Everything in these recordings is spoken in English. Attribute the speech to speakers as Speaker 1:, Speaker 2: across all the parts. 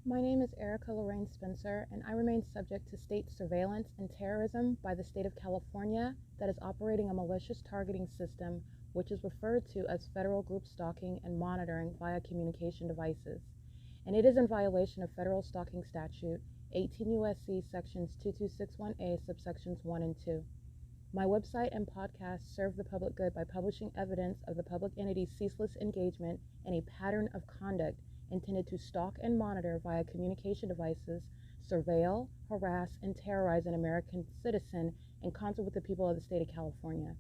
Speaker 1: My name is Erica Lorraine Spencer, and I remain subject to state surveillance and terrorism by the state of California that is operating a malicious targeting system which is referred to as federal group stalking and monitoring via communication devices. And it is in violation of federal stalking statute 18 U.S.C. sections 2261A subsections 1 and 2. My website and podcast serve the public good by publishing evidence of the public entity's ceaseless engagement in a pattern of conduct intended to stalk and monitor via communication devices, surveil, harass, and terrorize an American citizen in concert with the people of the state of California.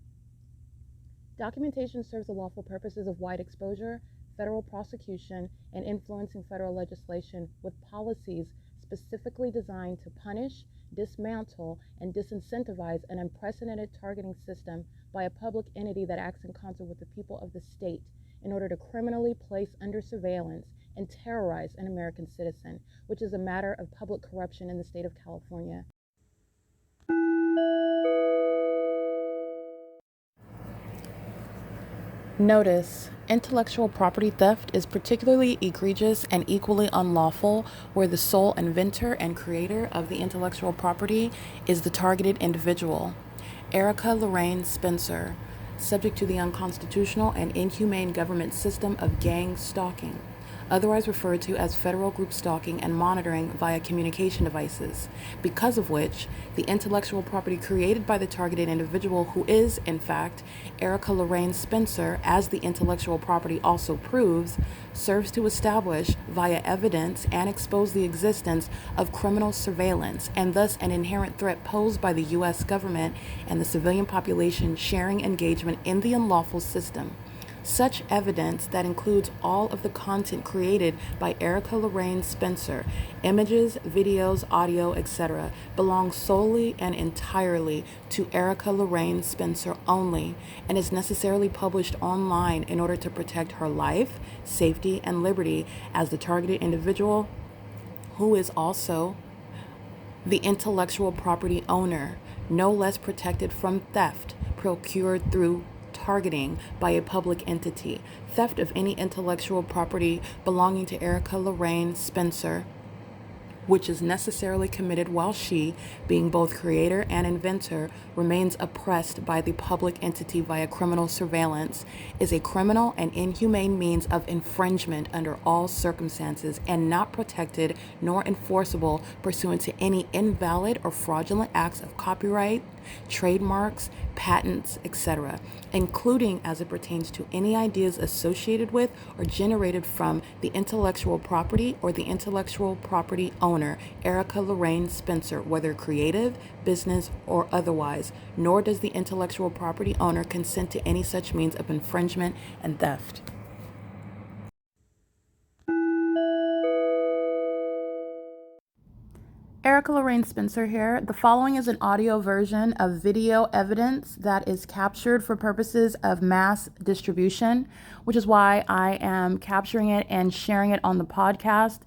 Speaker 1: Documentation serves the lawful purposes of wide exposure, federal prosecution, and influencing federal legislation with policies specifically designed to punish, dismantle, and disincentivize an unprecedented targeting system by a public entity that acts in concert with the people of the state in order to criminally place under surveillance and terrorize an American citizen, which is a matter of public corruption in the state of California. Notice: intellectual property theft is particularly egregious and equally unlawful where the sole inventor and creator of the intellectual property is the targeted individual. Erica Lorraine Spencer, subject to the unconstitutional and inhumane government system of gang stalking, otherwise referred to as federal group stalking and monitoring via communication devices, because of which the intellectual property created by the targeted individual, who is, in fact, Erica Lorraine Spencer, as the intellectual property also proves, serves to establish via evidence and expose the existence of criminal surveillance and thus an inherent threat posed by the U.S. government and the civilian population sharing engagement in the unlawful system. Such evidence that includes all of the content created by Erica Lorraine Spencer, images, videos, audio, etc., belongs solely and entirely to Erica Lorraine Spencer only and is necessarily published online in order to protect her life, safety, and liberty as the targeted individual, who is also the intellectual property owner, no less protected from theft procured through targeting by a public entity. Theft of any intellectual property belonging to Erica Lorraine Spencer, which is necessarily committed while she, being both creator and inventor, remains oppressed by the public entity via criminal surveillance, is a criminal and inhumane means of infringement under all circumstances and not protected nor enforceable pursuant to any invalid or fraudulent acts of copyright, trademarks, patents, etc., including as it pertains to any ideas associated with or generated from the intellectual property or the intellectual property owner, Erica Lorraine Spencer, whether creative, business, or otherwise, nor does the intellectual property owner consent to any such means of infringement and theft. Erica Lorraine Spencer here. The following is an audio version of video evidence that is captured for purposes of mass distribution, which is why I am capturing it and sharing it on the podcast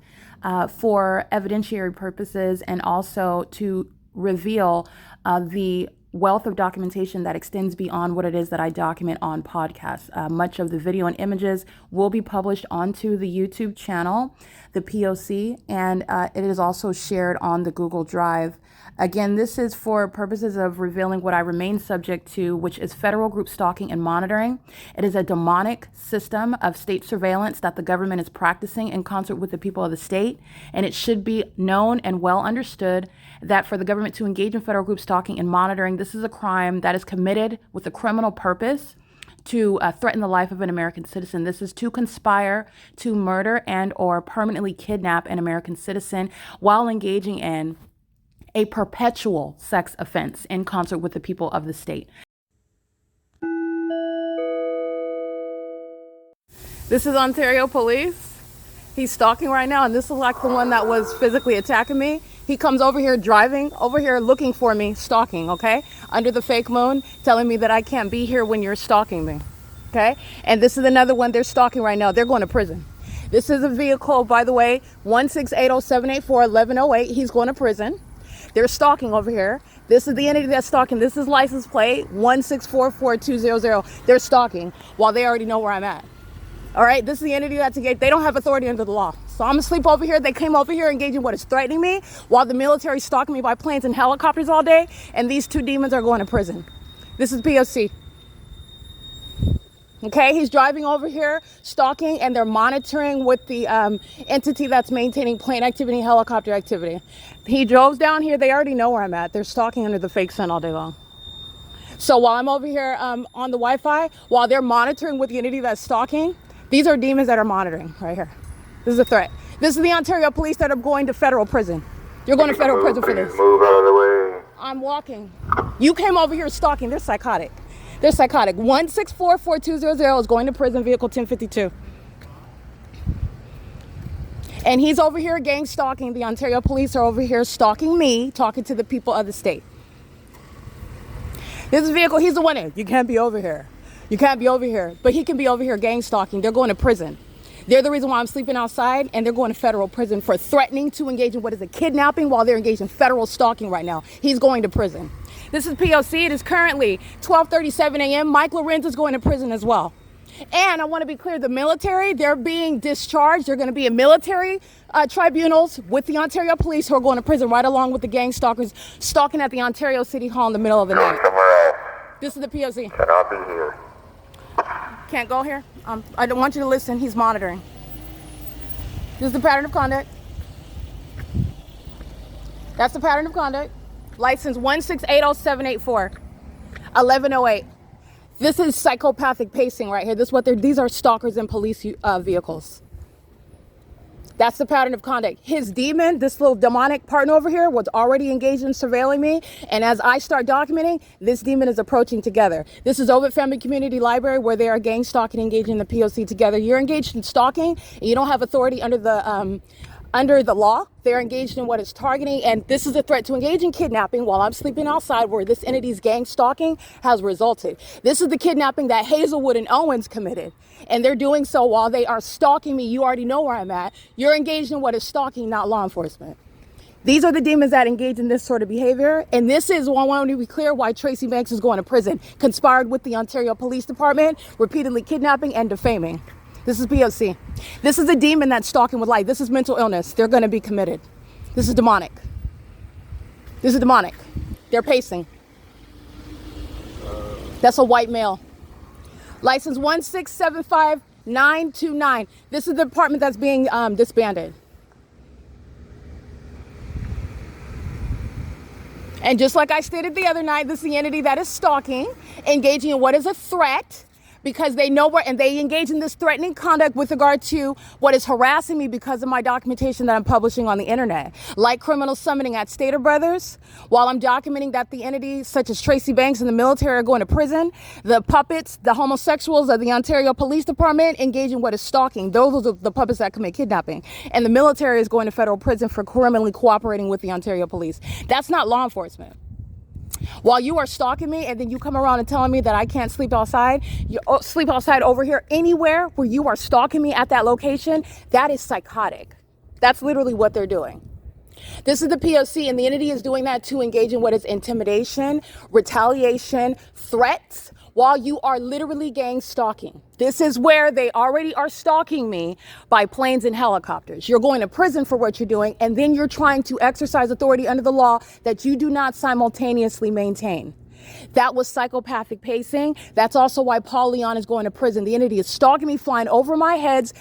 Speaker 1: for evidentiary purposes and also to reveal the wealth of documentation that extends beyond what it is that I document on podcasts. Much of the video and images will be published onto the YouTube channel, the P.O.C, and it is also shared on the Google Drive. Again, this is for purposes of revealing what I remain subject to, which is federal group stalking and monitoring. It is a demonic system of state surveillance that the government is practicing in concert with the people of the state, and it should be known and well understood that for the government to engage in federal group stalking and monitoring, this is a crime that is committed with a criminal purpose to threaten the life of an American citizen. This is to conspire to murder and or permanently kidnap an American citizen while engaging in a perpetual sex offense in concert with the people of the state. This is Ontario Police. He's stalking right now, and this is like the one that was physically attacking me. He comes over here driving, over here looking for me, stalking, okay? Under the fake moon, telling me that I can't be here when you're stalking me, okay? And this is another one they're stalking right now. They're going to prison. This is a vehicle, by the way, 16807841108. He's going to prison. They're stalking over here. This is the entity that's stalking. This is license plate 1644200. They're stalking while they already know where I'm at. All right, this is the entity that's engaged. They don't have authority under the law. So I'm gonna sleep over here. They came over here engaging what is threatening me while the military stalking me by planes and helicopters all day. And these two demons are going to prison. This is P.O.C. Okay, he's driving over here, stalking, and they're monitoring with the entity that's maintaining plane activity, helicopter activity. He drove down here. They already know where I'm at. They're stalking under the fake sun all day long. So while I'm over here on the Wi-Fi, while they're monitoring with the entity that's stalking, these are demons that are monitoring right here. This is a threat. This is the Ontario police that are going to federal prison. You're going to federal prison for this.
Speaker 2: Move out of the way.
Speaker 1: I'm walking. You came over here stalking. They're psychotic. They're psychotic. 1644200 is going to prison, vehicle 1052. And he's over here gang stalking. The Ontario police are over here stalking me, talking to the people of the state. This vehicle, he's the one in. You can't be over here. You can't be over here. But he can be over here gang stalking. They're going to prison. They're the reason why I'm sleeping outside, and they're going to federal prison for threatening to engage in what is a kidnapping while they're engaged in federal stalking right now. He's going to prison. This is P.O.C. It is currently 12:37 a.m. Mike LORENZ is going to prison as well. And I want to be clear, the military, they're being discharged. They're going to be in military tribunals with the Ontario police who are going to prison right along with the gang stalkers stalking at the Ontario City Hall in the middle of the night.
Speaker 2: Somewhere else.
Speaker 1: This is the P.O.C.
Speaker 2: Cannot be here.
Speaker 1: Can't go here. I don't want you to listen. He's monitoring. This is the pattern of conduct. That's the pattern of conduct. License 1680784, 1108. This is psychopathic pacing right here. This is what these are stalkers in police vehicles. That's the pattern of conduct. His demon, this little demonic partner over here, was already engaged in surveilling me. And as I start documenting, this demon is approaching together. This is Ovid Family Community Library where they are gang stalking, engaging the P.O.C. together. You're engaged in stalking, and you don't have authority under the law. They're engaged in what is targeting, and this is a threat to engage in kidnapping while I'm sleeping outside where this entity's gang stalking has resulted. This is the kidnapping that Hazelwood and Owens committed, and they're doing so while they are stalking me. You already know where I'm at. You're engaged in what is stalking, not law enforcement. These are the demons that engage in this sort of behavior, and this is one. I want to be clear why Tracy Banks is going to prison. Conspired with the Ontario Police Department, repeatedly kidnapping and defaming. This is P.O.C. This is a demon that's stalking with life. This is mental illness. They're going to be committed. This is demonic. This is demonic. They're pacing. That's a white male. License 1675929. This is the department that's being disbanded. And just like I stated the other night, this is the entity that is stalking, engaging in what is a threat, because they know where, and they engage in this threatening conduct with regard to what is harassing me because of my documentation that I'm publishing on the internet, like criminal summoning at Stater Brothers, while I'm documenting that the entities such as Tracy Banks and the military are going to prison, the puppets, the homosexuals of the Ontario Police Department engage in what is stalking. Those are the puppets that commit kidnapping, and the military is going to federal prison for criminally cooperating with the Ontario Police. That's not law enforcement. While you are stalking me and then you come around and telling me that I can't sleep outside, you sleep outside over here anywhere where you are stalking me at that location, that is psychotic. That's literally what they're doing. This is the P.O.C. and the entity is doing that to engage in what is intimidation, retaliation, threats, while you are literally gang stalking. This is where they already are stalking me by planes and helicopters. You're going to prison for what you're doing, and then you're trying to exercise authority under the law that you do not simultaneously maintain. That was psychopathic pacing. That's also why Paul Leon is going to prison. The entity is stalking me, flying over my head,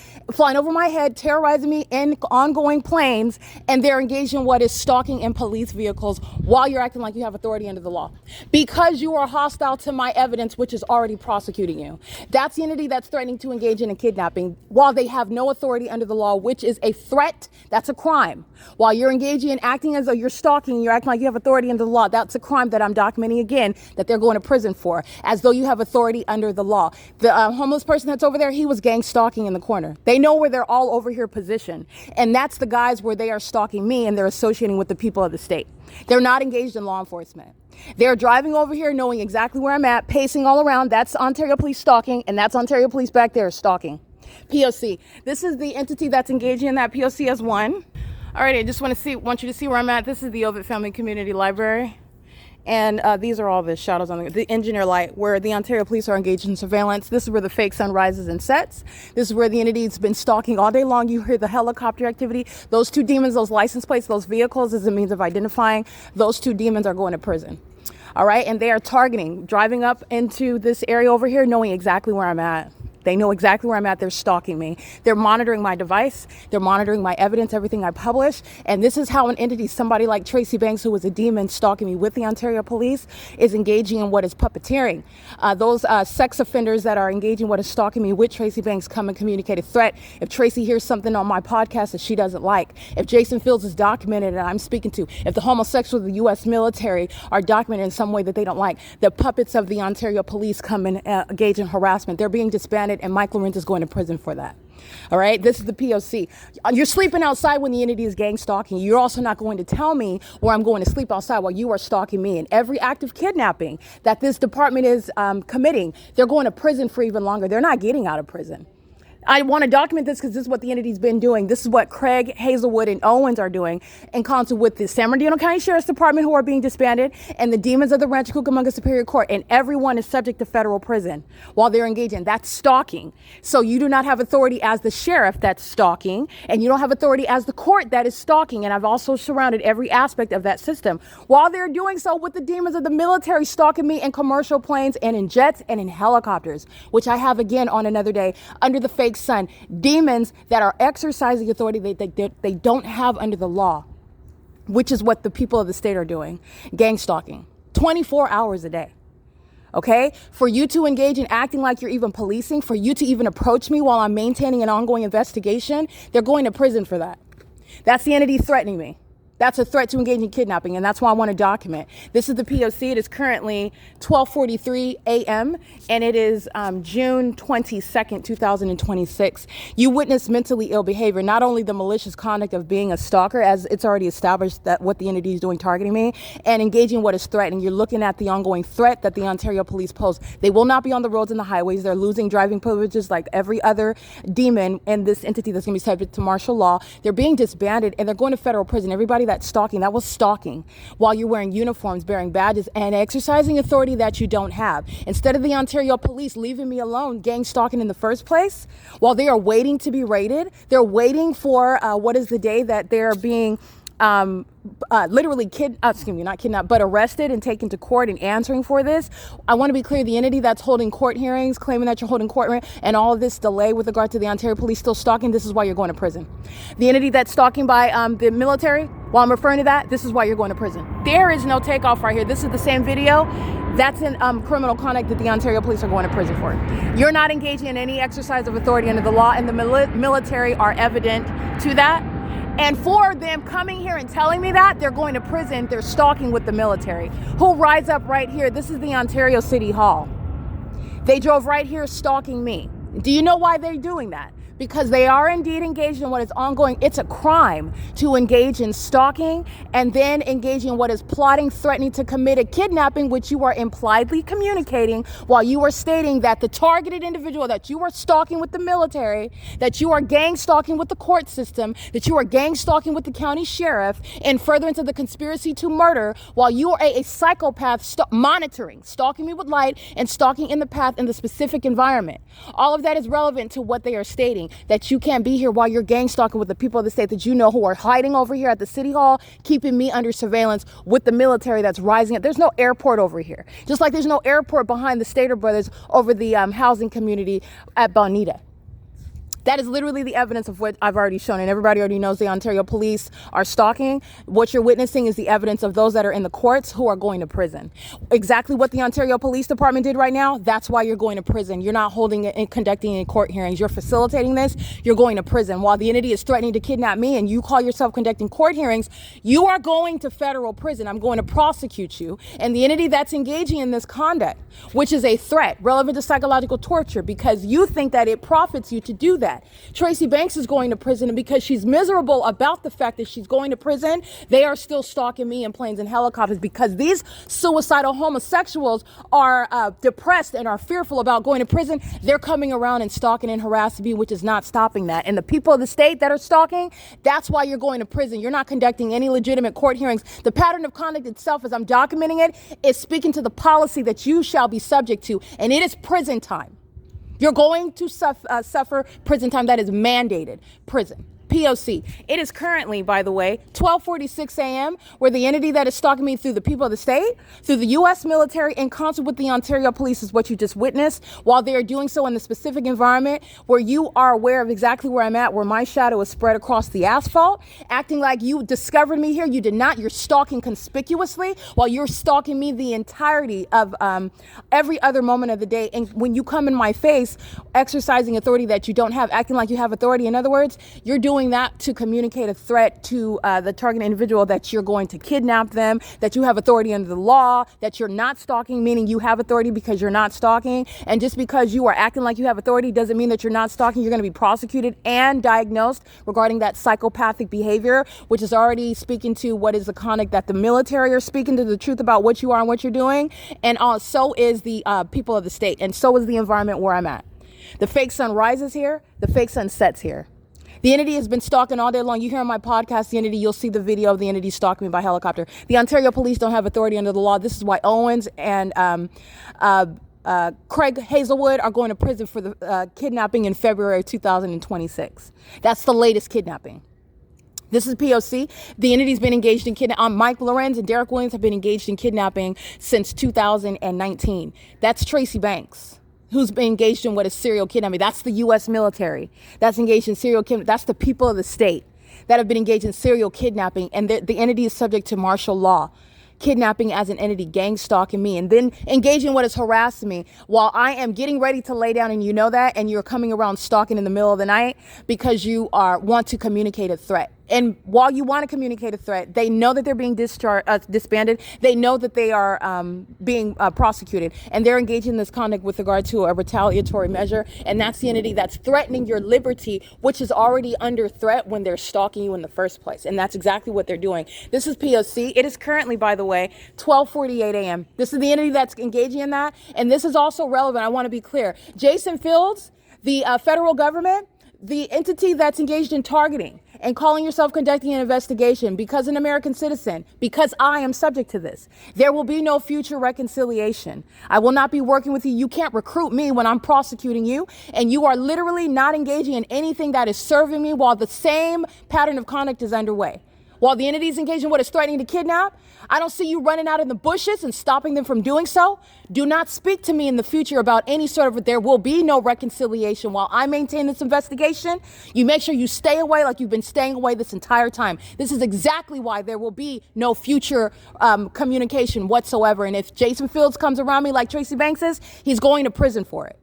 Speaker 1: terrorizing me in ongoing planes, and they're engaged in what is stalking in police vehicles while you're acting like you have authority under the law. Because you are hostile to my evidence, which is already prosecuting you. That's the entity that's threatening to engage in a kidnapping while they have no authority under the law, which is a threat. That's a crime. While you're engaging in acting as though you're stalking, you're acting like you have authority under the law. That's a crime that I'm documenting again, that they're going to prison for, as though you have authority under the law. The homeless person that's over there, he was gang stalking in the corner. They know where they're all over here positioned. And that's the guys where they are stalking me and they're associating with the people of the state. They're not engaged in law enforcement. They're driving over here knowing exactly where I'm at, pacing all around. That's Ontario Police stalking, and that's Ontario Police back there stalking. P.O.C. This is the entity that's engaging in that. P.O.C. as one. All right, I just want you to see where I'm at. This is the Ovid Family Community Library. And these are all the shadows on the engineer light where the Ontario police are engaged in surveillance. This is where the fake sun rises and sets. This is where the entity's been stalking all day long. You hear the helicopter activity. Those two demons, those license plates, those vehicles is a means of identifying. Those two demons are going to prison. All right. And they are targeting, driving up into this area over here, knowing exactly where I'm at. They know exactly where I'm at. They're stalking me. They're monitoring my device. They're monitoring my evidence, everything I publish. And this is how an entity, somebody like Tracy Banks, who was a demon stalking me with the Ontario police, is engaging in what is puppeteering. Those sex offenders that are engaging in what is stalking me with Tracy Banks come and communicate a threat. If Tracy hears something on my podcast that she doesn't like, if Jason Fields is documented and I'm speaking to, if the homosexuals of the U.S. military are documented in some way that they don't like, the puppets of the Ontario police come and engage in harassment. They're being disbanded, and Mike Lorenz is going to prison for that. All right, this is the P.O.C. You're sleeping outside when the entity is gang stalking. You're also not going to tell me where I'm going to sleep outside while you are stalking me. And every act of kidnapping that this department is committing, they're going to prison for even longer. They're not getting out of prison. I want to document this because this is what the entity's been doing. This is what Craig, Hazelwood, and Owens are doing in concert with the San Bernardino County Sheriff's Department, who are being disbanded, and the demons of the Rancho Cucamonga Superior Court. And everyone is subject to federal prison while they're engaging. That's stalking. So you do not have authority as the sheriff that's stalking, and you don't have authority as the court that is stalking. And I've also surrounded every aspect of that system while they're doing so with the demons of the military stalking me in commercial planes and in jets and in helicopters, which I have again on another day under the fake sun. Demons that are exercising authority they don't have under the law, which is what the people of the state are doing. Gang stalking 24 hours a day. Okay, for you to engage in acting like you're even policing, for you to even approach me while I'm maintaining an ongoing investigation, they're going to prison for that. That's the entity threatening me. That's a threat to engage in kidnapping, and that's why I want to document. This is the P.O.C. It is currently 12:43 a.m., and it is June 22nd, 2026. You witness mentally ill behavior, not only the malicious conduct of being a stalker, as it's already established that what the entity is doing targeting me, and engaging what is threatening. You're looking at the ongoing threat that the Ontario police pose. They will not be on the roads and the highways. They're losing driving privileges like every other demon in this entity that's going to be subject to martial law. They're being disbanded, and they're going to federal prison. Everybody that's stalking, that was stalking while you're wearing uniforms, bearing badges, and exercising authority that you don't have. Instead of the Ontario police leaving me alone, gang stalking in the first place, while they are waiting to be raided, they're waiting for what is the day that they're being literally not kidnapped, but arrested and taken to court and answering for this. I want to be clear, the entity that's holding court hearings, claiming that you're holding court hearings, and all of this delay with regard to the Ontario police still stalking, this is why you're going to prison. The entity that's stalking by the military, while I'm referring to that, this is why you're going to prison. There is no takeoff right here. This is the same video. That's in criminal conduct that the Ontario police are going to prison for. You're not engaging in any exercise of authority under the law, and the military are evident to that. And for them coming here and telling me that, they're going to prison, they're stalking with the military. Who rides up right here? This is the Ontario City Hall. They drove right here stalking me. Do you know why they're doing that? Because they are indeed engaged in what is ongoing. It's a crime to engage in stalking and then engage in what is plotting, threatening to commit a kidnapping, which you are impliedly communicating while you are stating that the targeted individual that you are stalking with the military, that you are gang stalking with the court system, that you are gang stalking with the county sheriff, and furtherance of the conspiracy to murder, while you are a psychopath monitoring, stalking me with light and stalking in the path in the specific environment. All of that is relevant to what they are stating. That you can't be here while you're gang stalking with the people of the state that you know who are hiding over here at the city hall, keeping me under surveillance with the military that's rising up. There's no airport over here. Just like there's no airport behind the Stater brothers over the housing community at Bonita. That is literally the evidence of what I've already shown, and everybody already knows the Ontario police are stalking. What you're witnessing is the evidence of those that are in the courts who are going to prison. Exactly what the Ontario Police Department did right now, that's why you're going to prison. You're not holding and conducting any court hearings. You're facilitating this, you're going to prison. While the entity is threatening to kidnap me and you call yourself conducting court hearings, you are going to federal prison. I'm going to prosecute you. And the entity that's engaging in this conduct, which is a threat relevant to psychological torture, because you think that it profits you to do that. that. Tracy Banks is going to prison, and because she's miserable about the fact that she's going to prison, they are still stalking me in planes and helicopters because these suicidal homosexuals are depressed and are fearful about going to prison. They're coming around and stalking and harassing me, which is not stopping that. And the people of the state that are stalking, that's why you're going to prison. You're not conducting any legitimate court hearings. The pattern of conduct itself, as I'm documenting it, is speaking to the policy that you shall be subject to, and it is prison time. You're going to suffer prison time. That is mandated prison. P.O.C. It is currently, by the way, 12:46 a.m., where the entity that is stalking me through the people of the state, through the U.S. military, in concert with the Ontario police, is what you just witnessed, while they are doing so in the specific environment where you are aware of exactly where I'm at, where my shadow is spread across the asphalt, acting like you discovered me here. You did not. You're stalking conspicuously while you're stalking me the entirety of every other moment of the day. And when you come in my face, exercising authority that you don't have, acting like you have authority, in other words, you're doing that to communicate a threat to the target individual that you're going to kidnap them, that you have authority under the law, that you're not stalking, meaning you have authority because you're not stalking. And just because you are acting like you have authority doesn't mean that you're not stalking. You're going to be prosecuted and diagnosed regarding that psychopathic behavior, which is already speaking to what is the conduct that the military are speaking to, the truth about what you are and what you're doing. And so is the people of the state. And so is the environment where I'm at. The fake sun rises here. The fake sun sets here. The entity has been stalking all day long. You hear on my podcast, the entity, you'll see the video of the entity stalking me by helicopter. The Ontario police don't have authority under the law. This is why Owens and Craig Hazelwood are going to prison for the kidnapping in February 2026. That's the latest kidnapping. This is P.O.C. The entity's been engaged in kidnapping. Mike Lorenz and Derek Williams have been engaged in kidnapping since 2019. That's Tracy Banks, who's been engaged in what is serial kidnapping. That's the U.S. military that's engaged in serial kidnapping. That's the people of the state that have been engaged in serial kidnapping. And the entity is subject to martial law. Kidnapping as an entity, gang stalking me, and then engaging what is harassing me while I am getting ready to lay down, and you know that, and you're coming around stalking in the middle of the night because you want to communicate a threat. And while you want to communicate a threat, they know that they're being disbanded. They know that they are being prosecuted, and they're engaging in this conduct with regard to a retaliatory measure. And that's the entity that's threatening your liberty, which is already under threat when they're stalking you in the first place. And that's exactly what they're doing. This is P.O.C. It is currently, by the way, 12:48 a.m. This is the entity that's engaging in that. And this is also relevant. I want to be clear. Jason Fields, the federal government, the entity that's engaged in targeting and calling yourself conducting an investigation because an American citizen, because I am subject to this. There will be no future reconciliation. I will not be working with you. You can't recruit me when I'm prosecuting you, and you are literally not engaging in anything that is serving me while the same pattern of conduct is underway. While the entity is engaged in what is threatening to kidnap, I don't see you running out in the bushes and stopping them from doing so. Do not speak to me in the future about any sort of, there will be no reconciliation while I maintain this investigation. You make sure you stay away like you've been staying away this entire time. This is exactly why there will be no future communication whatsoever. And if Jason Fields comes around me like Tracy Banks is, he's going to prison for it.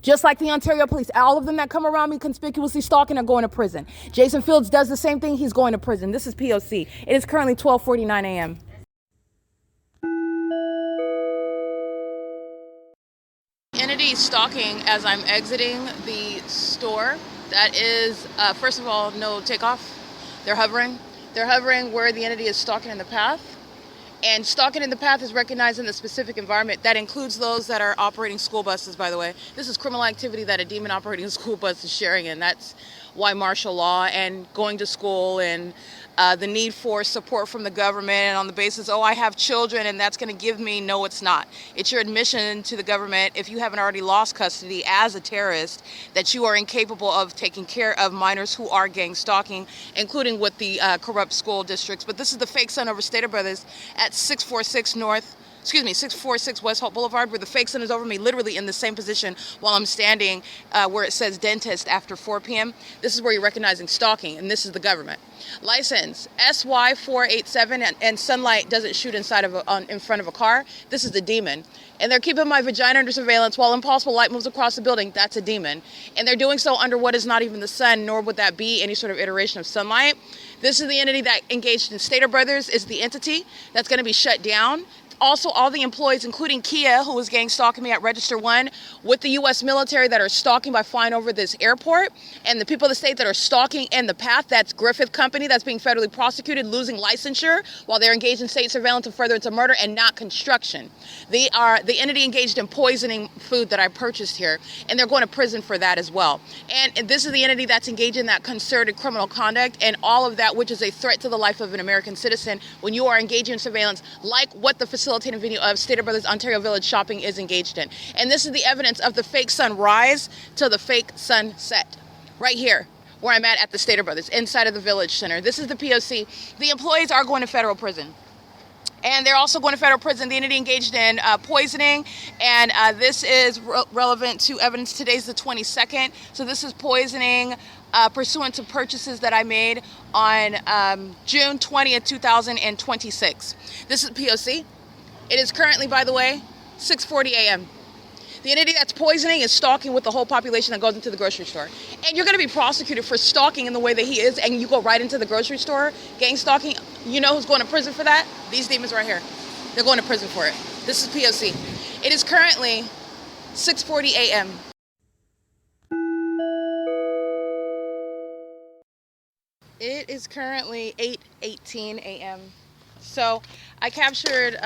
Speaker 1: Just like the Ontario police, all of them that come around me conspicuously stalking are going to prison. Jason Fields does the same thing. He's going to prison. This is P.O.C. It is currently 12:49 a.m. Entity stalking as I'm exiting the store. That is, first of all, no takeoff. They're hovering. They're hovering where the entity is stalking in the path. And stalking in the path is recognized in the specific environment. That includes those that are operating school buses, by the way. This is criminal activity that a demon operating a school bus is sharing in. That's why martial law and going to school and the need for support from the government and on the basis, oh, I have children and that's going to give me, no, it's not. It's your admission to the government, if you haven't already lost custody as a terrorist, that you are incapable of taking care of minors who are gang stalking, including with the corrupt school districts. But this is the fake son over Stater Brothers at 646 West Hope Boulevard, where the fake sun is over me, literally in the same position while I'm standing where it says dentist after 4 p.m. This is where you're recognizing stalking, and this is the government. License SY487, and sunlight doesn't shoot in front of a car. This is the demon. And they're keeping my vagina under surveillance while impossible light moves across the building. That's a demon. And they're doing so under what is not even the sun, nor would that be any sort of iteration of sunlight. This is the entity that engaged in Stater Brothers, is the entity that's going to be shut down.
Speaker 2: Also, all the employees, including Kia, who was gang stalking me at Register 1, with the U.S. military that are stalking by flying over this airport, and the people of the state that are stalking in the path, that's Griffith Company, that's being federally prosecuted, losing licensure while they're engaged in state surveillance and furtherance of murder, and not construction. They are the entity engaged in poisoning food that I purchased here, and they're going to prison for that as well. And this is the entity that's engaged in that concerted criminal conduct and all of that, which is a threat to the life of an American citizen when you are engaging in surveillance, like what the facilitating video of Stater Brothers Ontario Village Shopping is engaged in. And this is the evidence of the fake sun rise to the fake sun set. Right here, where I'm at the Stater Brothers, inside of the Village Center. This is the P.O.C. The employees are going to federal prison. And they're also going to federal prison, the entity engaged in poisoning. And this is relevant to evidence. Today's the 22nd. So this is poisoning pursuant to purchases that I made on June 20th, 2026. This is P.O.C. It is currently, by the way, 6:40 a.m. The entity that's poisoning is stalking with the whole population that goes into the grocery store. And you're going to be prosecuted for stalking in the way that he is, and you go right into the grocery store, gang stalking. You know who's going to prison for that? These demons right here. They're going to prison for it. This is P.O.C. It is currently 6:40 a.m. It is currently 8:18 a.m. So I captured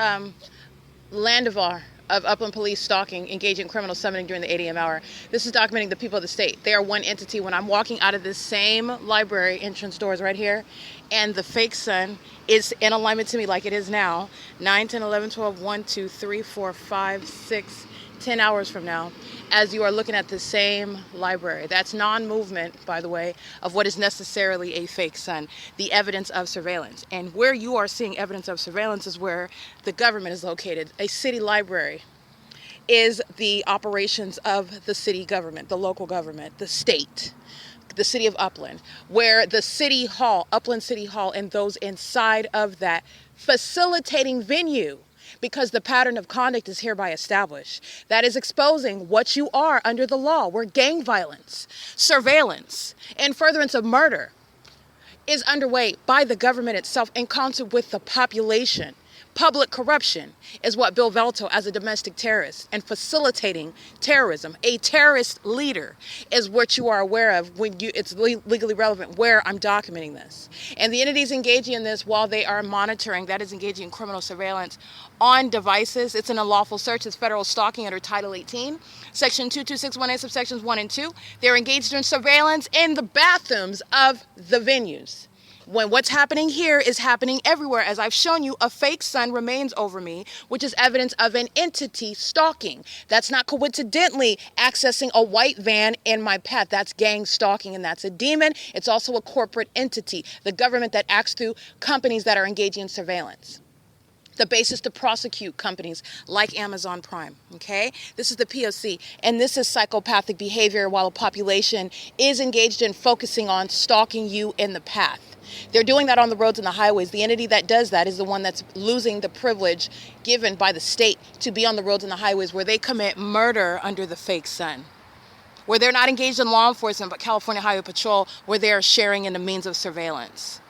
Speaker 2: Landivar of Upland Police stalking, engaging in criminal summoning during the 8 a.m. hour. This is documenting the people of the state. They are one entity. When I'm walking out of this same library entrance doors right here, and the fake sun is in alignment to me like it is now, 9, 10, 11, 12, 1, 2, 3, 4, 5, 6, 10 hours from now, as you are looking at the same library. That's non-movement, by the way, of what is necessarily a fake sun, the evidence of surveillance. And where you are seeing evidence of surveillance is where the government is located. A city library is the operations of the city government, the local government, the state, the city of Upland, where the city hall, Upland City Hall, and those inside of that facilitating venue, because the pattern of conduct is hereby established. That is exposing what you are under the law, where gang violence, surveillance, and furtherance of murder is underway by the government itself in concert with the population. Public corruption is what Bill Velto as a domestic terrorist and facilitating terrorism. A terrorist leader is what you are aware of when it's legally relevant where I'm documenting this. And the entities engaging in this while they are monitoring, that is engaging in criminal surveillance on devices. It's an unlawful search. It's federal stalking under Title 18, Section 22618, subsections 1 and 2. They're engaged in surveillance in the bathrooms of the venues. When what's happening here is happening everywhere. As I've shown you, a fake sun remains over me, which is evidence of an entity stalking. That's not coincidentally accessing a white van in my path. That's gang stalking, and that's a demon. It's also a corporate entity, the government that acts through companies that are engaging in surveillance. The basis to prosecute companies like Amazon Prime, okay? This is the P.O.C., and this is psychopathic behavior while a population is engaged in focusing on stalking you in the path. They're doing that on the roads and the highways. The entity that does that is the one that's losing the privilege given by the state to be on the roads and the highways where they commit murder under the fake sun, where they're not engaged in law enforcement but California Highway Patrol, where they are sharing in the means of surveillance,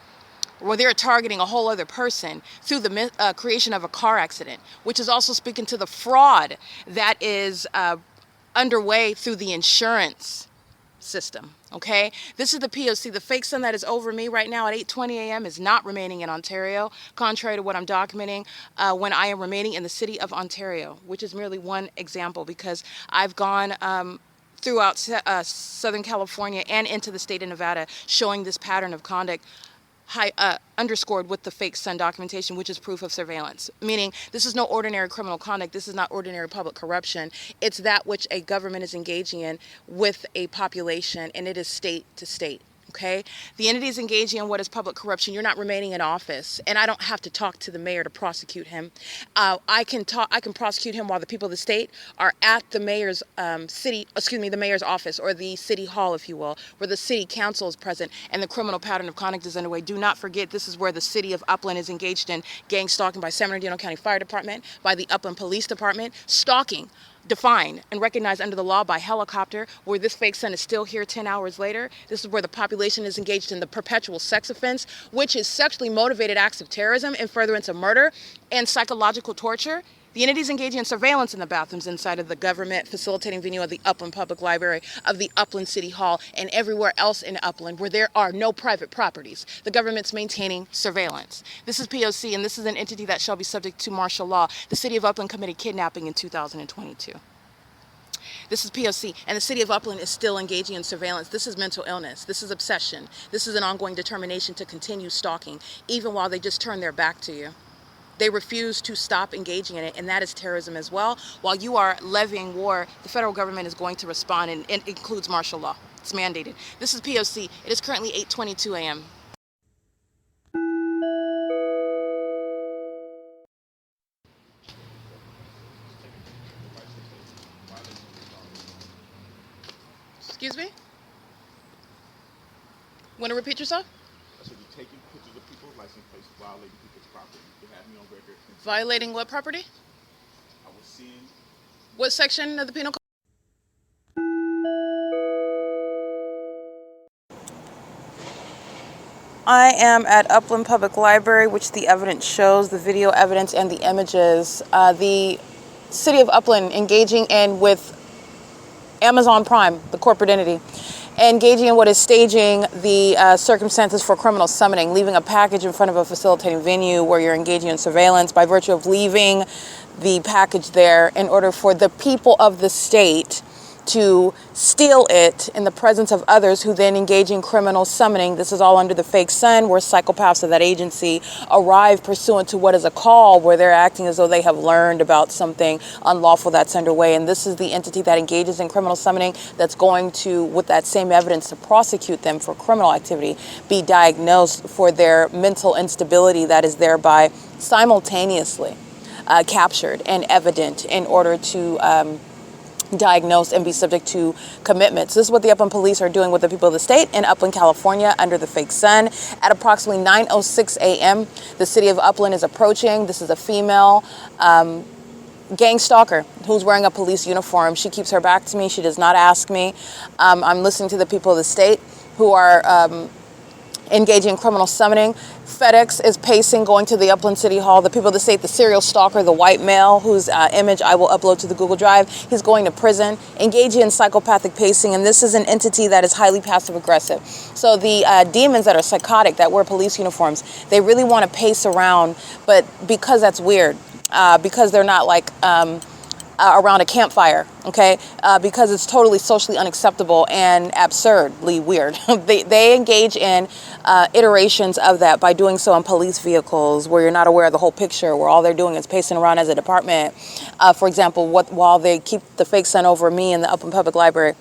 Speaker 2: where they're targeting a whole other person through the creation of a car accident, which is also speaking to the fraud that is underway through the insurance system, okay? This is the P.O.C. The fake sun that is over me right now at 8:20 a.m. is not remaining in Ontario, contrary to what I'm documenting when I am remaining in the city of Ontario, which is merely one example because I've gone throughout Southern California and into the state of Nevada showing this pattern of conduct underscored with the fake sun documentation, which is proof of surveillance. Meaning, this is no ordinary criminal conduct. This is not ordinary public corruption. It's that which a government is engaging in with a population, and it is state to state. Okay? The entity is engaging in what is public corruption. You're not remaining in office, and I don't have to talk to the mayor to prosecute him. I can prosecute him while the people of the state are at the mayor's the mayor's office or the city hall, if you will, where the city council is present and the criminal pattern of conduct is underway. Do not forget, this is where the city of Upland is engaged in gang stalking by San Bernardino County Fire Department, by the Upland Police Department, stalking defined and recognized under the law by helicopter, where this fake son is still here 10 hours later. This is where the population is engaged in the perpetual sex offense, which is sexually motivated acts of terrorism in furtherance of murder and psychological torture. The entity is engaging in surveillance in the bathrooms inside of the government facilitating venue of the Upland Public Library, of the Upland City Hall, and everywhere else in Upland where there are no private properties. The government's maintaining surveillance. This is P.O.C., and this is an entity that shall be subject to martial law. The City of Upland committed kidnapping in 2022. This is P.O.C., and the City of Upland is still engaging in surveillance. This is mental illness. This is obsession. This is an ongoing determination to continue stalking, even while they just turn their back to you. They refuse to stop engaging in it, and that is terrorism as well. While you are levying war, the federal government is going to respond, and it includes martial law. It's mandated. This is P.O.C. It is currently 8:22 a.m. Excuse me? Want to repeat yourself?
Speaker 3: I said you're taking pictures of people's license plates, violating people's property. You have me on record.
Speaker 2: Violating what property?
Speaker 3: I was seeing.
Speaker 2: What section of the penal code? I am at Upland Public Library, which the evidence shows, the video evidence and the images. The City of Upland engaging in with Amazon Prime, the corporate entity, engaging in what is staging the circumstances for criminal summoning, leaving a package in front of a facilitating venue where you're engaging in surveillance by virtue of leaving the package there in order for the people of the state to steal it in the presence of others who then engage in criminal summoning. This is all under the fake sun, where psychopaths of that agency arrive pursuant to what is a call, where they're acting as though they have learned about something unlawful that's underway. And this is the entity that engages in criminal summoning that's going to, with that same evidence, to prosecute them for criminal activity, be diagnosed for their mental instability that is thereby simultaneously captured and evident in order to diagnosed and be subject to commitments. This is what the Upland Police are doing with the people of the state in Upland, California, under the fake sun. At approximately 9:06 a.m., the City of Upland is approaching. This is a female gang stalker who's wearing a police uniform. She keeps her back to me. She does not ask me. I'm listening to the people of the state who are engaging in criminal summoning. FedEx is pacing, going to the Upland City Hall. The people of the state, the serial stalker, the white male whose image I will upload to the Google Drive, he's going to prison, engaging in psychopathic pacing, and this is an entity that is highly passive aggressive. So the demons that are psychotic, that wear police uniforms, they really want to pace around, but because that's weird, because they're not like around a campfire, okay? Because it's totally socially unacceptable and absurdly weird. They engage in iterations of that by doing so in police vehicles where you're not aware of the whole picture, where all they're doing is pacing around as a department. For example, while they keep the fake sun over me in the Upland Public Library,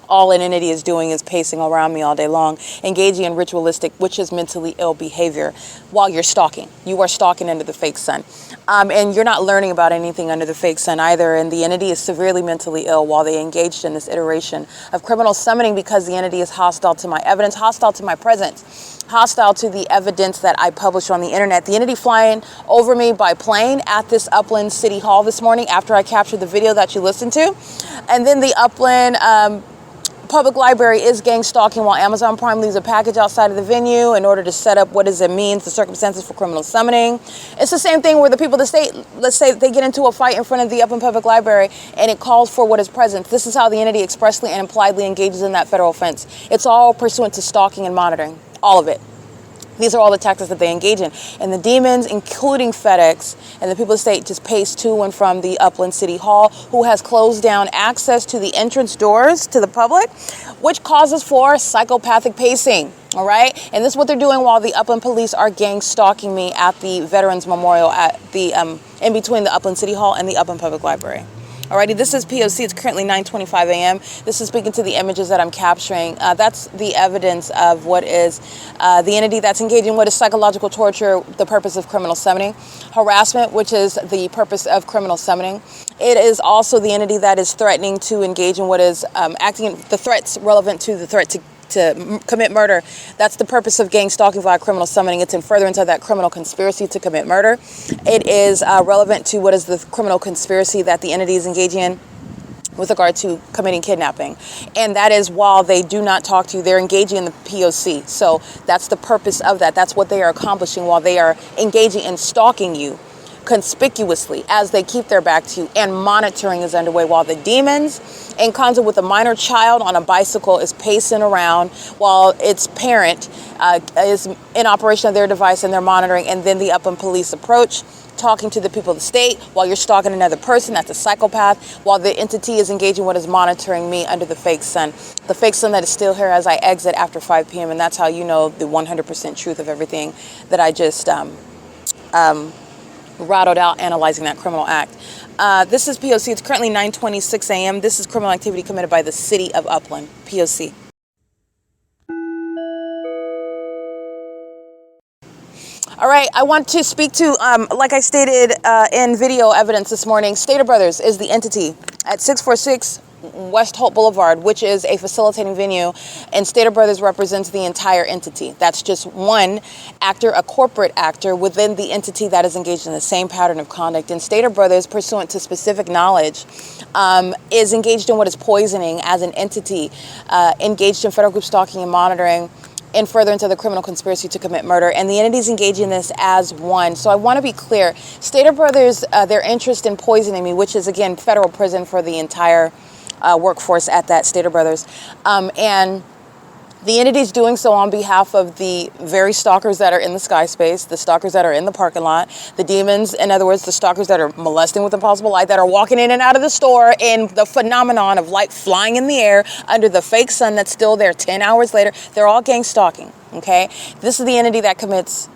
Speaker 2: all an entity is doing is pacing around me all day long, engaging in ritualistic, which is mentally ill behavior while you're stalking. You are stalking under the fake sun. And you're not learning about anything under the fake sun either. And the entity is severely mentally ill while they engaged in this iteration of criminal summoning because the entity is hostile to my evidence, hostile to my presence, hostile to the evidence that I published on the internet. The entity flying over me by plane at this Upland City Hall this morning after I captured the video that you listened to. And then the Upland Public Library is gang stalking while Amazon Prime leaves a package outside of the venue in order to set up what does it mean, the circumstances for criminal summoning. It's the same thing where the people of the state, let's say they get into a fight in front of the Upland Public Library and it calls for what is present. This is how the entity expressly and impliedly engages in that federal offense. It's all pursuant to stalking and monitoring, all of it. These are all the tactics that they engage in. And the demons, including FedEx and the people of the state, just pace to and from the Upland City Hall, who has closed down access to the entrance doors to the public, which causes for psychopathic pacing. All right. And this is what they're doing while the Upland Police are gang stalking me at the Veterans Memorial at the in between the Upland City Hall and the Upland Public Library. Alrighty, this is P.O.C. It's currently 9:25 a.m. This is speaking to the images that I'm capturing. That's the evidence of what is the entity that's engaging what is psychological torture, the purpose of criminal summoning, harassment, which is the purpose of criminal summoning. It is also the entity that is threatening to engage in what is acting in the threats relevant to the threat to
Speaker 4: commit murder. That's the purpose of gang stalking via criminal summoning. It's in furtherance of that criminal conspiracy to commit murder. It is relevant to what is the criminal conspiracy that the entity is engaging in with regard to committing kidnapping. And that is while they do not talk to you, they're engaging in the P.O.C. So that's the purpose of that. That's what they are accomplishing while they are engaging in stalking you conspicuously as they keep their back to you, and monitoring is underway while the demons, in concert with a minor child on a bicycle, is pacing around while its parent is in operation of their device and they're monitoring. And then the Upland police approach, talking to the people of the state while you're stalking another person. That's a psychopath, while the entity is engaging what is monitoring me under the fake sun. The fake sun that is still here as I exit after 5 p.m. And that's how you know the 100% truth of everything that I just rattled out analyzing that criminal act. This is P.O.C. It's currently 9:26 a.m. This is criminal activity committed by the city of Upland. P.O.C. All right, I want to speak to, like I stated in video evidence this morning, Stater Brothers is the entity at 646 West Hope Boulevard, which is a facilitating venue, and Stater Brothers represents the entire entity. That's just one actor, a corporate actor within the entity that is engaged in the same pattern of conduct. And Stater Brothers, pursuant to specific knowledge, is engaged in what is poisoning as an entity, engaged in federal group stalking and monitoring, in furtherance of the criminal conspiracy to commit murder, and the entities engaging in this as one. So I want to be clear, Stater Brothers, their interest in poisoning me, which is again federal prison for the entire workforce at that Stater Brothers, and the entity's doing so on behalf of the very stalkers that are in the sky space, the stalkers that are in the parking lot, the demons, in other words, the stalkers that are molesting with impossible light, that are walking in and out of the store in the phenomenon of light flying in the air under the fake sun that's still there 10 hours later. They're all gang stalking, okay? This is the entity that commits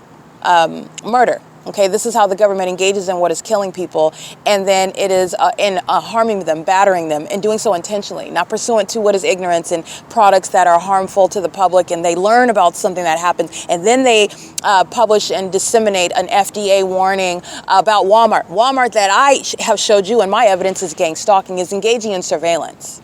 Speaker 4: murder. Okay, this is how the government engages in what is killing people, and then it is in harming them, battering them, and doing so intentionally, not pursuant to what is ignorance and products that are harmful to the public, and they learn about something that happens, and then they publish and disseminate an FDA warning about Walmart. Walmart that I have showed you in my evidence is gang stalking, is engaging in surveillance.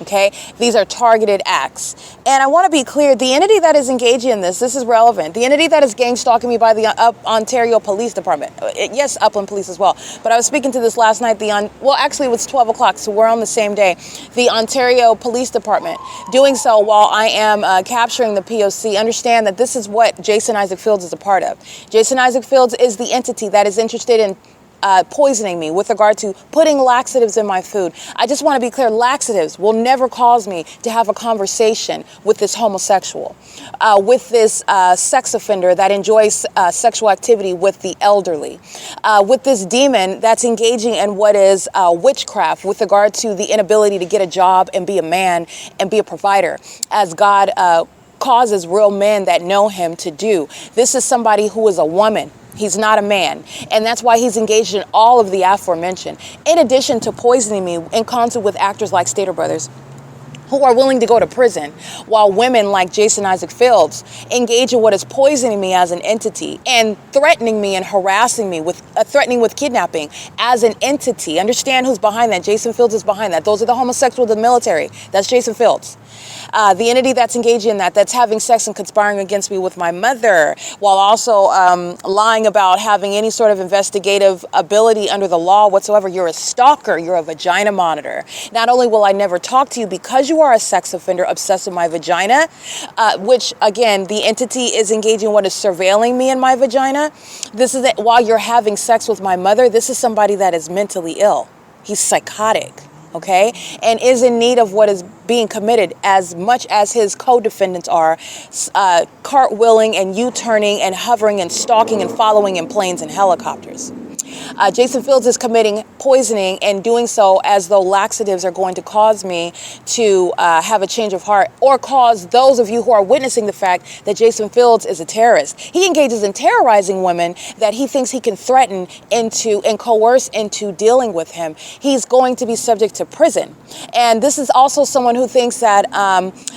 Speaker 4: Okay, these are targeted acts. And I want to be clear, the entity that is engaging in this is relevant. The entity that is gang stalking me by the Ontario Police Department. Yes, Upland Police as well. But I was speaking to this last night, well, actually it was 12 o'clock, so we're on the same day. The Ontario Police Department, doing so while I am capturing the P.O.C. Understand that this is what Jason Isaac Fields is a part of. Jason Isaac Fields is the entity that is interested in poisoning me with regard to putting laxatives in my food. I just want to be clear, laxatives will never cause me to have a conversation with this homosexual, with this sex offender that enjoys sexual activity with the elderly, with this demon that's engaging in what is witchcraft with regard to the inability to get a job and be a man and be a provider, as God causes real men that know him to do. This is somebody who is a woman. He's not a man. And that's why he's engaged in all of the aforementioned. In addition to poisoning me in concert with actors like Stater Brothers, who are willing to go to prison, while women like Jason Isaac Fields engage in what is poisoning me as an entity and threatening me and harassing me with threatening with kidnapping as an entity. Understand who's behind that. Jason Fields is behind that. Those are the homosexuals of the military. That's Jason Fields. The entity that's engaging in that, that's having sex and conspiring against me with my mother, while also lying about having any sort of investigative ability under the law whatsoever. You're a stalker. You're a vagina monitor. Not only will I never talk to you because you are a sex offender obsessed with my vagina, which again, the entity is engaging in what is surveilling me in my vagina. This is while you're having sex with my mother. This is somebody that is mentally ill. He's psychotic. Okay, and is in need of what is being committed as much as his co-defendants are, cartwheeling and U-turning and hovering and stalking and following in planes and helicopters. Jason Fields is committing poisoning and doing so as though laxatives are going to cause me to have a change of heart, or cause those of you who are witnessing the fact that Jason Fields is a terrorist. He engages in terrorizing women that he thinks he can threaten into and coerce into dealing with him. He's going to be subject to prison. And this is also someone who thinks that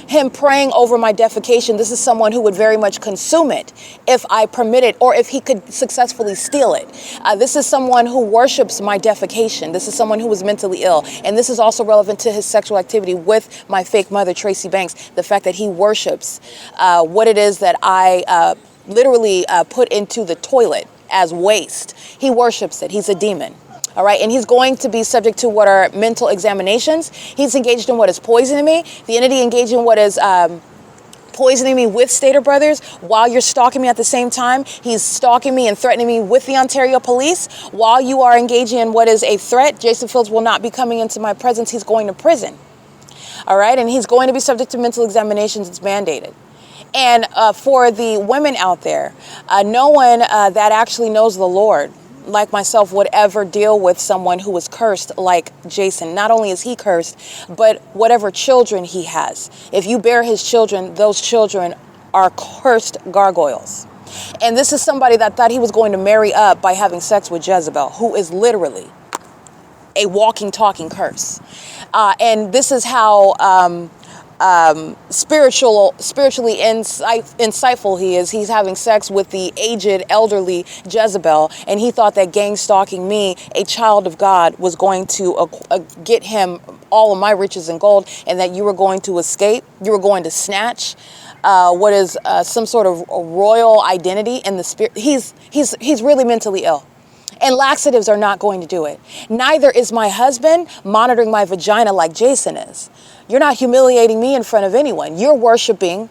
Speaker 4: him praying over my defecation, this is someone who would very much consume it if I permit it, or if he could successfully steal it. This is someone someone who worships my defecation. This is someone who was mentally ill. And this is also relevant to his sexual activity with my fake mother, Tracy Banks. The fact that he worships what it is that I literally put into the toilet as waste. He worships it. He's a demon. All right, and he's going to be subject to what are mental examinations. He's engaged in what is poisoning me. The entity engaged in what is poisoning me with Stater Brothers while you're stalking me at the same time. He's stalking me and threatening me with the Ontario police. While you are engaging in what is a threat, Jason Fields will not be coming into my presence. He's going to prison. All right, and he's going to be subject to mental examinations. It's mandated. And for the women out there, no one that actually knows the Lord, like myself, would ever deal with someone who is cursed like Jason. Not only is he cursed, but whatever children he has. If you bear his children, those children are cursed gargoyles. And this is somebody that thought he was going to marry up by having sex with Jezebel, who is literally a walking, talking curse. And this is how spiritually insightful he is. He's having sex with the aged, elderly Jezebel, and he thought that gang stalking me, a child of God, was going to get him all of my riches and gold, and that you were going to escape, you were going to snatch what is some sort of royal identity in the spirit. He's really mentally ill. And laxatives are not going to do it. Neither is my husband monitoring my vagina like Jason is. You're not humiliating me in front of anyone. You're worshiping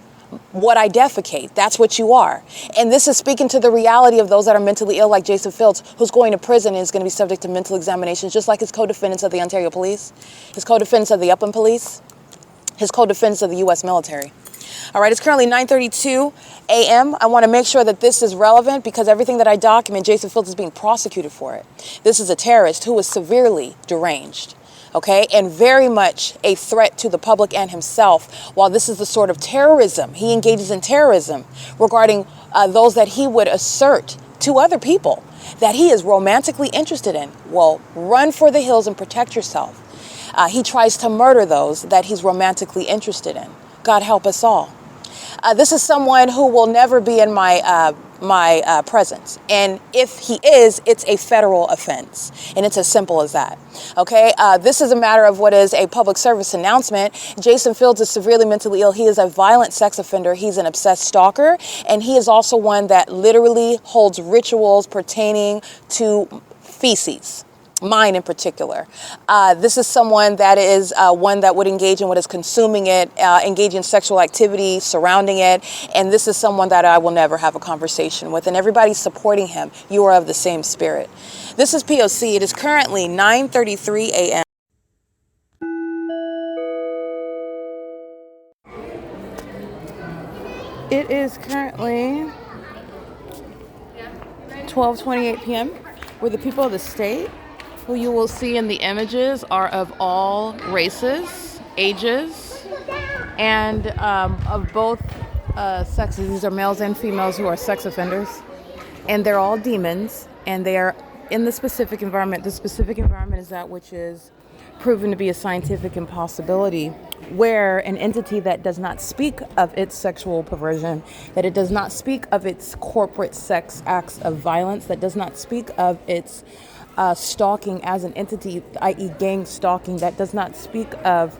Speaker 4: what I defecate. That's what you are. And this is speaking to the reality of those that are mentally ill, like Jason Fields, who's going to prison and is going to be subject to mental examinations, just like his co-defendants of the Ontario Police, his co-defendants of the Upland Police, his co-defendants of the U.S. military. All right, it's currently 9:32 a.m. I want to make sure that this is relevant because everything that I document, Jason Fields is being prosecuted for it. This is a terrorist who is severely deranged, okay, and very much a threat to the public and himself. While this is the sort of terrorism, he engages in terrorism regarding those that he would assert to other people that he is romantically interested in. Well, run for the hills and protect yourself. He tries to murder those that he's romantically interested in. God help us all. This is someone who will never be in my presence. And if he is, it's a federal offense. And it's as simple as that. Okay, this is a matter of what is a public service announcement. Jason Fields is severely mentally ill. He is a violent sex offender. He's an obsessed stalker. And he is also one that literally holds rituals pertaining to feces. Mine in particular. This is someone that is one that would engage in what is consuming it, engage in sexual activity surrounding it, and this is someone that I will never have a conversation with, and everybody's supporting him. You are of the same spirit. This is P.O.C. It is currently 9:33 a.m.
Speaker 1: It is currently 12:28 p.m. where the people of the state, who you will see in the images, are of all races, ages, and of both sexes. These are males and females who are sex offenders, and they're all demons, and they are in the specific environment. The specific environment is that which is proven to be a scientific impossibility, where an entity that does not speak of its sexual perversion, that it does not speak of its corporate sex acts of violence, that does not speak of its stalking as an entity, i.e. gang stalking, that does not speak of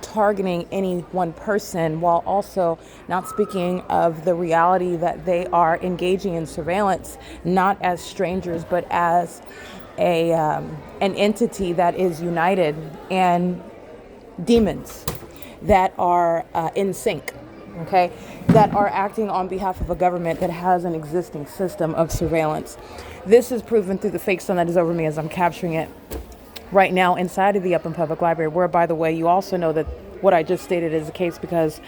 Speaker 1: targeting any one person, while also not speaking of the reality that they are engaging in surveillance, not as strangers, but as an entity that is united, and demons that are in sync, okay, that are acting on behalf of a government that has an existing system of surveillance. This is proven through the fake sun that is over me as I'm capturing it right now inside of the Upland Public Library, where, by the way, you also know that what I just stated is the case because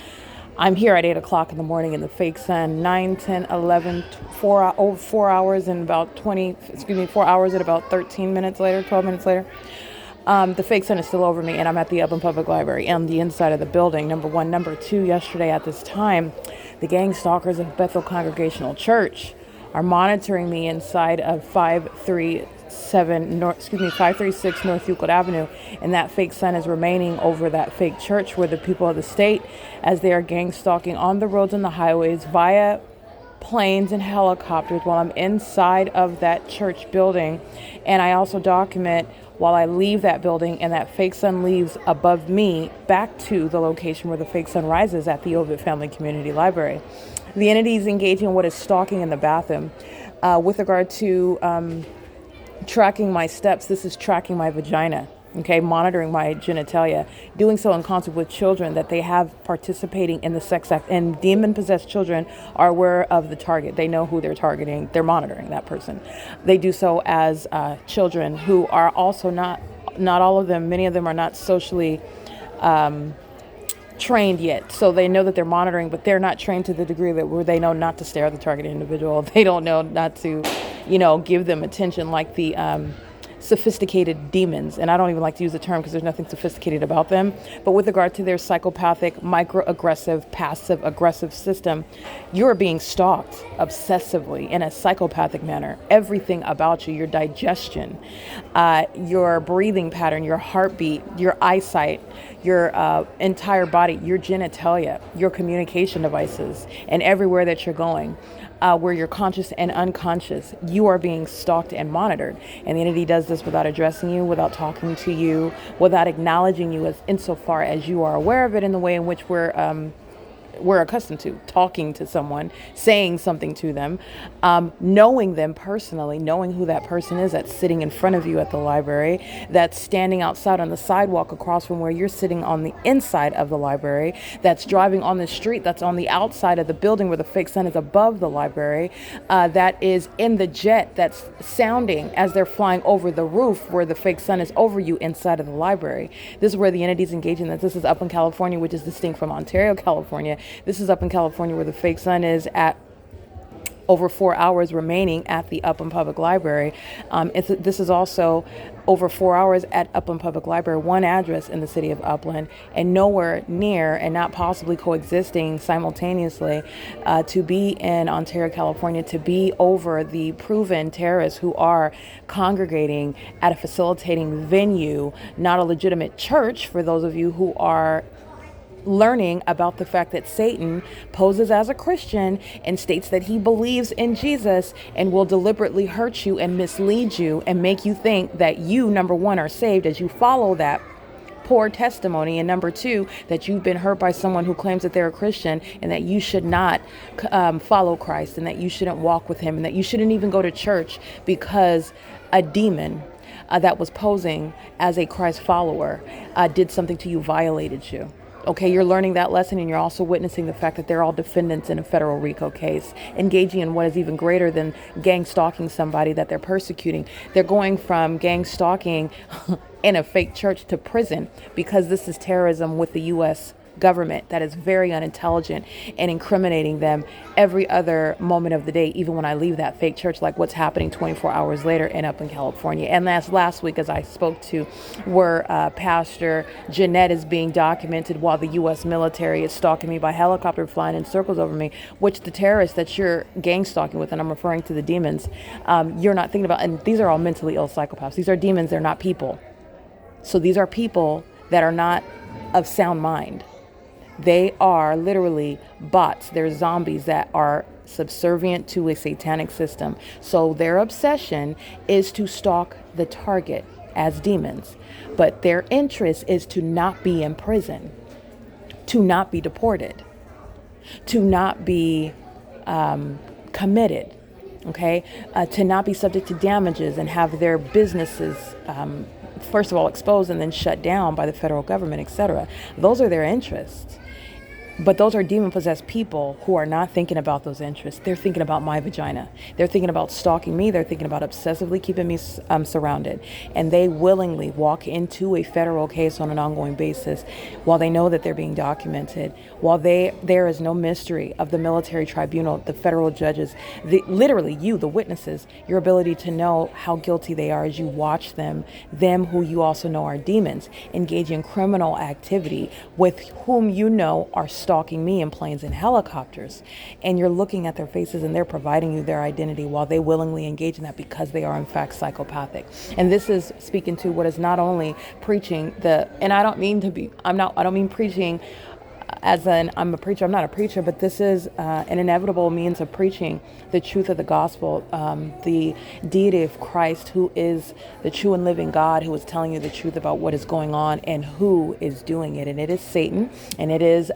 Speaker 1: I'm here at 8 o'clock in the morning in the fake sun, 9, 10, 11, 4 hours and about 4 hours and about 13 minutes later, 12 minutes later. The fake sun is still over me, and I'm at the Upland Public Library on the inside of the building, number one. Number two, yesterday at this time, the gang stalkers of Bethel Congregational Church are monitoring me inside of 536 North Euclid Avenue, and that fake sun is remaining over that fake church, where the people of the state, as they are gang stalking on the roads and the highways via planes and helicopters while I'm inside of that church building. And I also document while I leave that building and that fake sun leaves above me back to the location where the fake sun rises at the Ovid Family Community Library. The entity is engaging in what is stalking in the bathroom. With regard to tracking my steps, this is tracking my vagina. Okay, monitoring my genitalia, doing so in concert with children that they have participating in the sex act. And demon-possessed children are aware of the target. They know who they're targeting. They're monitoring that person. They do so as children who are also not all of them, many of them are not socially trained yet. So they know that they're monitoring, but they're not trained to the degree that where they know not to stare at the targeted individual. They don't know not to, give them attention like the sophisticated demons. And I don't even like to use the term because there's nothing sophisticated about them. But with regard to their psychopathic, microaggressive, passive aggressive system, you're being stalked obsessively in a psychopathic manner. Everything about you, your digestion, your breathing pattern, your heartbeat, your eyesight, your entire body, your genitalia, your communication devices, and everywhere that you're going, where you're conscious and unconscious, you are being stalked and monitored. And the entity does this without addressing you, without talking to you, without acknowledging you as insofar as you are aware of it in the way in which we're accustomed to talking to someone, saying something to them, knowing them personally, knowing who that person is that's sitting in front of you at the library, that's standing outside on the sidewalk across from where you're sitting on the inside of the library, that's driving on the street, that's on the outside of the building where the fake sun is above the library, that is in the jet that's sounding as they're flying over the roof where the fake sun is over you inside of the library. This is where the entity's engaging. That this is up in California, which is distinct from Ontario, California. This is up in California where the fake sun is at over 4 hours remaining at the Upland Public Library. This is also over 4 hours at Upland Public Library, one address in the city of Upland, and nowhere near and not possibly coexisting simultaneously to be in Ontario, California, to be over the proven terrorists who are congregating at a facilitating venue, not a legitimate church, for those of you who are learning about the fact that Satan poses as a Christian and states that he believes in Jesus and will deliberately hurt you and mislead you and make you think that you, number one, are saved as you follow that poor testimony, and number two, that you've been hurt by someone who claims that they're a Christian and that you should not follow Christ and that you shouldn't walk with him and that you shouldn't even go to church because a demon that was posing as a Christ follower did something to you, violated you. Okay, you're learning that lesson, and you're also witnessing the fact that they're all defendants in a federal RICO case, engaging in what is even greater than gang stalking somebody that they're persecuting. They're going from gang stalking in a fake church to prison because this is terrorism with the U.S. government that is very unintelligent and incriminating them every other moment of the day, even when I leave that fake church, like what's happening 24 hours later and up in California. And last week, as I spoke to, where Pastor Jeanette is being documented while the U.S. military is stalking me by helicopter, flying in circles over me, which the terrorists that you're gang stalking with, and I'm referring to the demons, you're not thinking about, and these are all mentally ill psychopaths. These are demons, they're not people. So these are people that are not of sound mind. They are literally bots. They're zombies that are subservient to a satanic system. So their obsession is to stalk the target as demons. But their interest is to not be in prison, to not be deported, to not be committed, okay? To not be subject to damages and have their businesses first of all exposed and then shut down by the federal government, etc. Those are their interests. But those are demon-possessed people who are not thinking about those interests. They're thinking about my vagina. They're thinking about stalking me. They're thinking about obsessively keeping me surrounded. And they willingly walk into a federal case on an ongoing basis while they know that they're being documented, while there is no mystery of the military tribunal, the federal judges, literally you, the witnesses, your ability to know how guilty they are as you watch them who you also know are demons, engage in criminal activity with whom you know are stalking me in planes and helicopters, and you're looking at their faces and they're providing you their identity while they willingly engage in that because they are in fact psychopathic. And this is speaking to what is not only preaching I don't mean preaching I'm a preacher, I'm not a preacher, but this is an inevitable means of preaching the truth of the gospel, the deity of Christ, who is the true and living God, who is telling you the truth about what is going on and who is doing it. And it is Satan, and it is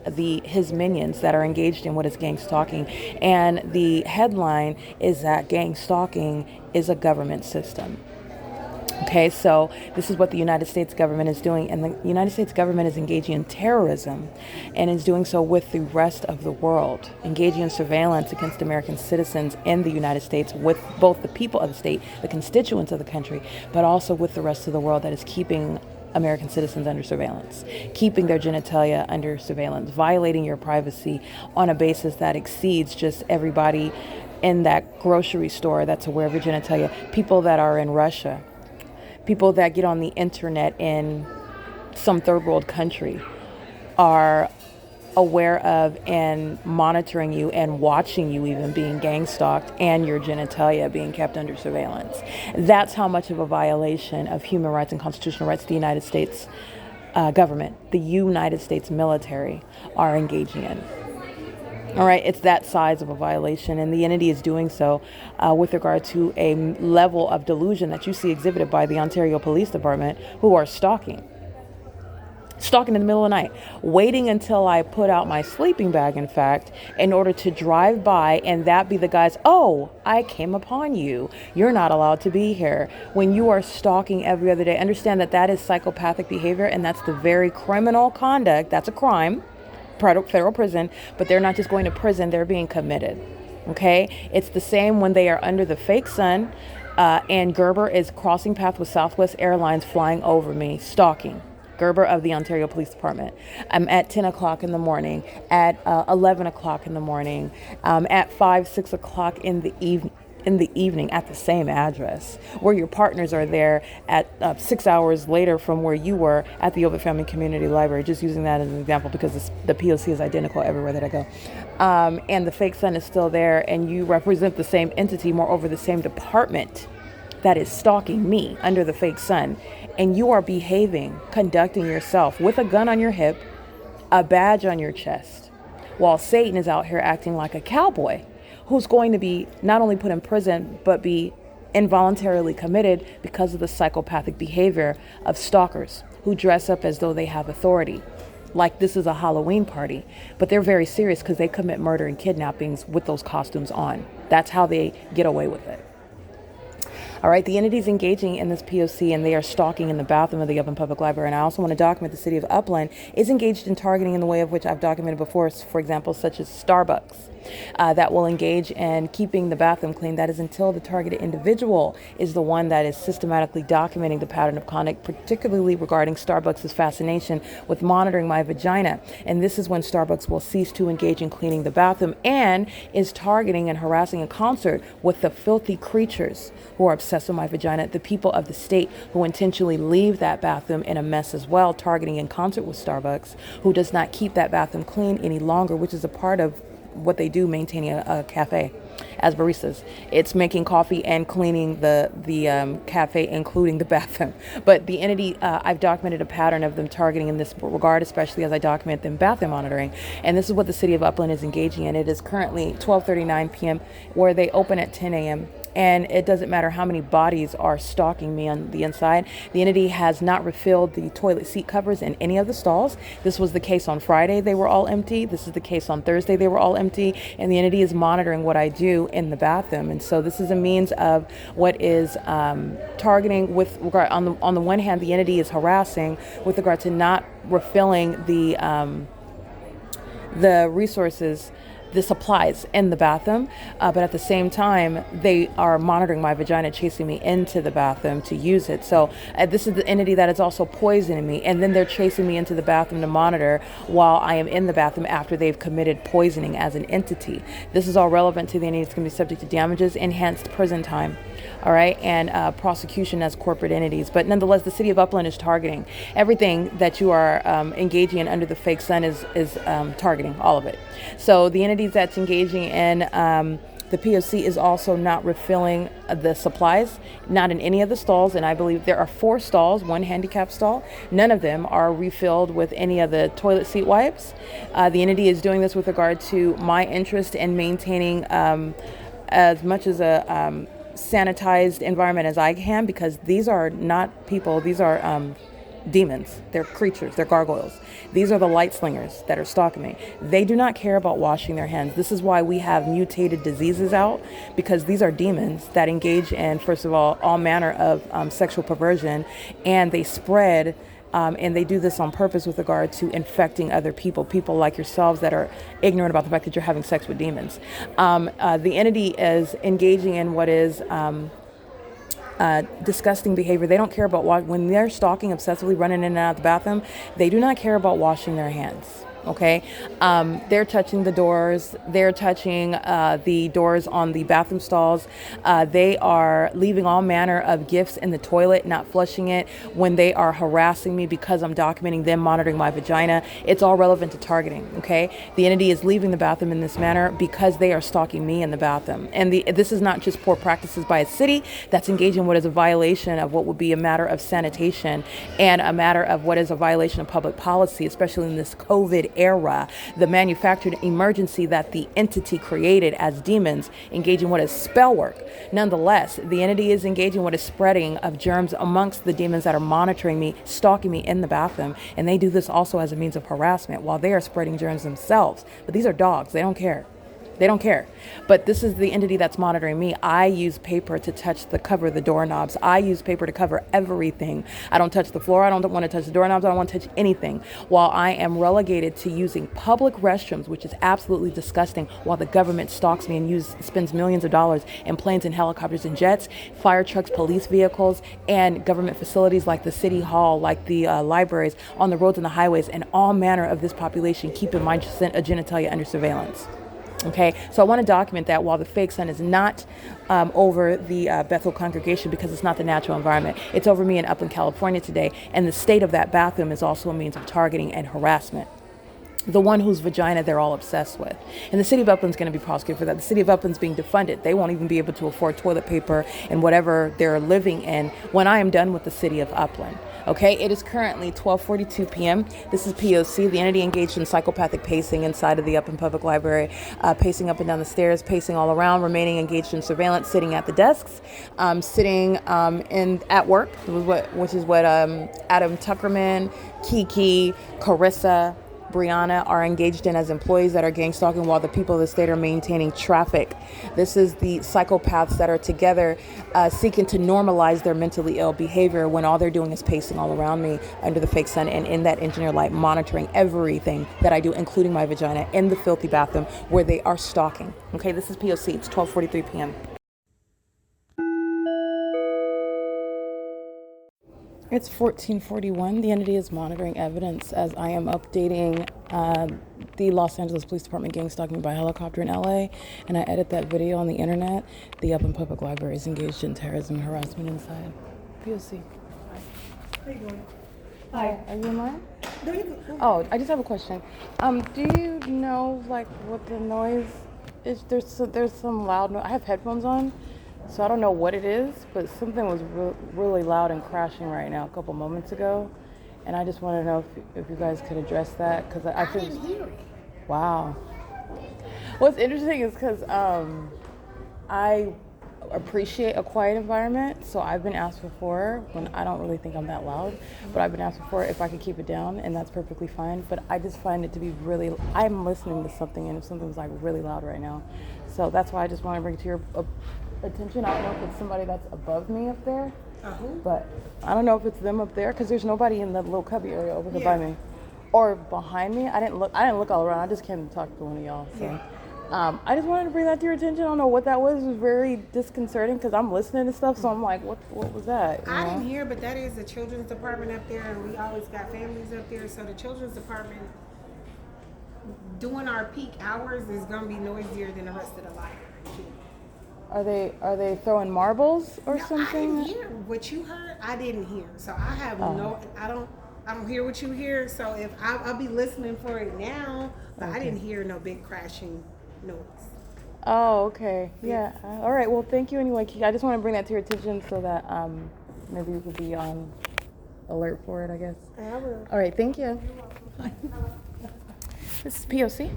Speaker 1: his minions that are engaged in what is gang stalking. And the headline is that gang stalking is a government system. Okay, so this is what the United States government is doing, and the United States government is engaging in terrorism and is doing so with the rest of the world, engaging in surveillance against American citizens in the United States with both the people of the state, the constituents of the country, but also with the rest of the world that is keeping American citizens under surveillance, keeping their genitalia under surveillance, violating your privacy on a basis that exceeds just everybody in that grocery store that's aware of your genitalia, people that are in Russia, people that get on the internet in some third world country are aware of and monitoring you and watching you even being gang stalked and your genitalia being kept under surveillance. That's how much of a violation of human rights and constitutional rights the United States government, the United States military are engaging in. All right, it's that size of a violation, and the entity is doing so with regard to a level of delusion that you see exhibited by the Ontario Police Department, who are stalking in the middle of the night, waiting until I put out my sleeping bag, in fact, in order to drive by and that be the guys, oh, I came upon you. You're not allowed to be here. When you are stalking every other day, understand that that is psychopathic behavior, and that's the very criminal conduct. That's a crime. Federal prison, but they're not just going to prison, they're being committed. Okay, it's the same when they are under the fake sun and Gerber is crossing path with Southwest Airlines flying over me, stalking. Gerber of the Ontario Police Department. I'm at 10 o'clock in the morning, at 11 o'clock in the morning, at 5, 6 o'clock in the evening at the same address, where your partners are there at 6 hours later from where you were at the Ovid Family Community Library, just using that as an example because the P.O.C is identical everywhere that I go. And the fake son is still there, and you represent the same entity, moreover the same department that is stalking me under the fake son. And you are behaving, conducting yourself with a gun on your hip, a badge on your chest, while Satan is out here acting like a cowboy who's going to be not only put in prison, but be involuntarily committed because of the psychopathic behavior of stalkers who dress up as though they have authority, like this is a Halloween party, but they're very serious because they commit murder and kidnappings with those costumes on. That's how they get away with it. All right, the entity's engaging in this P.O.C. and they are stalking in the bathroom of the Upland Public Library. And I also want to document the city of Upland is engaged in targeting in the way of which I've documented before, for example, such as Starbucks. That will engage in keeping the bathroom clean. That is until the targeted individual is the one that is systematically documenting the pattern of conduct, particularly regarding Starbucks' fascination with monitoring my vagina. And this is when Starbucks will cease to engage in cleaning the bathroom and is targeting and harassing in concert with the filthy creatures who are obsessed with my vagina, the people of the state who intentionally leave that bathroom in a mess as well, targeting in concert with Starbucks, who does not keep that bathroom clean any longer, which is a part of what they do, maintaining a cafe as baristas. It's making coffee and cleaning the cafe, including the bathroom. But the entity, I've documented a pattern of them targeting in this regard, especially as I document them bathroom monitoring. And this is what the city of Upland is engaging in. It is currently 12:39 p.m. where they open at 10 a.m. And it doesn't matter how many bodies are stalking me on the inside. The entity has not refilled the toilet seat covers in any of the stalls. This was the case on Friday. They were all empty. This is the case on Thursday. They were all empty. And the entity is monitoring what I do in the bathroom. And so this is a means of what is targeting with regard, on the one hand, the entity is harassing with regard to not refilling the resources, the supplies in the bathroom, but at the same time, they are monitoring my vagina, chasing me into the bathroom to use it. So this is the entity that is also poisoning me, and then they're chasing me into the bathroom to monitor while I am in the bathroom after they've committed poisoning as an entity. This is all relevant to the entity. It's going to be subject to damages, enhanced prison time, all right, and prosecution as corporate entities. But nonetheless, the city of Upland is targeting everything that you are engaging in under the fake sun is targeting all of it. So the entities that's engaging in The P.O.C is also not refilling the supplies, not in any of the stalls, and I believe there are 4 stalls, 1 handicap stall. None of them are refilled with any of the toilet seat wipes. The entity is doing this with regard to my interest in maintaining as much as a sanitized environment as I can, because these are not people, these are demons. They're creatures, they're gargoyles. These are the light slingers that are stalking me. They do not care about washing their hands. This is why we have mutated diseases out, because these are demons that engage in, first of all manner of sexual perversion, and they spread and they do this on purpose with regard to infecting other people like yourselves that are ignorant about the fact that you're having sex with demons. The entity is engaging in what is disgusting behavior. They don't care about when they're stalking obsessively, running in and out of the bathroom. They do not care about washing their hands. Okay, they're touching the doors. They're touching the doors on the bathroom stalls. They are leaving all manner of gifts in the toilet, not flushing it. When they are harassing me because I'm documenting them monitoring my vagina, it's all relevant to targeting. Okay, the entity is leaving the bathroom in this manner because they are stalking me in the bathroom. And this is not just poor practices by a city that's engaging in what is a violation of what would be a matter of sanitation and a matter of what is a violation of public policy, especially in this COVID era, the manufactured emergency that the entity created as demons engaging what is spell work. Nonetheless, the entity is engaging what is spreading of germs amongst the demons that are monitoring me, stalking me in the bathroom, and they do this also as a means of harassment while they are spreading germs themselves. But these are dogs. They don't care. They don't care. But this is the entity that's monitoring me. I use paper to cover the doorknobs. I use paper to cover everything. I don't touch the floor. I don't want to touch the doorknobs. I don't want to touch anything. While I am relegated to using public restrooms, which is absolutely disgusting, while the government stalks me and spends millions of dollars in planes and helicopters and jets, fire trucks, police vehicles, and government facilities like the city hall, like the libraries, on the roads and the highways, and all manner of this population keeping my genitalia under surveillance. Okay, so I want to document that while the fake sun is not over the Bethel congregation, because it's not the natural environment. It's over me in Upland, California today, and the state of that bathroom is also a means of targeting and harassment. The one whose vagina they're all obsessed with. And the city of Upland's going to be prosecuted for that. The city of Upland's being defunded. They won't even be able to afford toilet paper and whatever they're living in when I am done with the city of Upland. Okay, it is currently 12:42 p.m. This is P.O.C, the entity engaged in psychopathic pacing inside of the Upland Public Library, pacing up and down the stairs, pacing all around, remaining engaged in surveillance, sitting at the desks, sitting at work, which is what Adam Tuckerman, Kiki, Carissa, Brianna are engaged in as employees that are gang stalking, while the people of the state are maintaining traffic. This is the psychopaths that are together seeking to normalize their mentally ill behavior when all they're doing is pacing all around me under the fake sun and in that engineer light, monitoring everything that I do, including my vagina, in the filthy bathroom where they are stalking. Okay, this is P.O.C. It's 12:43 p.m. It's 14:41. The entity is monitoring evidence as I am updating the Los Angeles Police Department gang stalking by helicopter in LA, and I edit that video on the internet. The Upland Public Library is engaged in terrorism and harassment inside. P.O.C.
Speaker 5: How you doing?
Speaker 1: Hi. Are you in line?
Speaker 5: No, you go.
Speaker 1: Oh, I just have a question. Do you know like what the noise is? There's some loud noise. I have headphones on. So I don't know what it is, but something was really loud and crashing right now a couple moments ago. And I just want to know if you guys could address that, because I think...
Speaker 5: didn't hear it.
Speaker 1: Wow. What's interesting is because I appreciate a quiet environment. So I've been asked before, when I don't really think I'm that loud, but I've been asked before if I could keep it down, and that's perfectly fine. But I just find it to be really... I'm listening to something, and if something's like really loud right now. So that's why I just want to bring it to your... attention. I don't know if it's somebody that's above me up there, but I don't know if it's them up there, because there's nobody in the little cubby area over here by me or behind me. I didn't look all around. I just came to talk to one of y'all. So I just wanted to bring that to your attention. I don't know what that was. It was very disconcerting because I'm listening to stuff, so I'm like, what was that?
Speaker 5: I didn't hear, but that is the children's department up there, and we always got families up there. So the children's department during our peak hours is gonna be noisier than the rest of the library.
Speaker 1: Are they throwing marbles or something?
Speaker 5: I didn't hear what you heard. I didn't hear, so I have I don't hear what you hear. So if I'll be listening for it now, but I didn't hear no big crashing noise.
Speaker 1: Oh, okay. Yeah. All right. Well, thank you anyway, Kiki. I just want to bring that to your attention so that maybe you could be on alert for it, I guess.
Speaker 5: I will.
Speaker 1: All right. Thank you. This is P.O.C.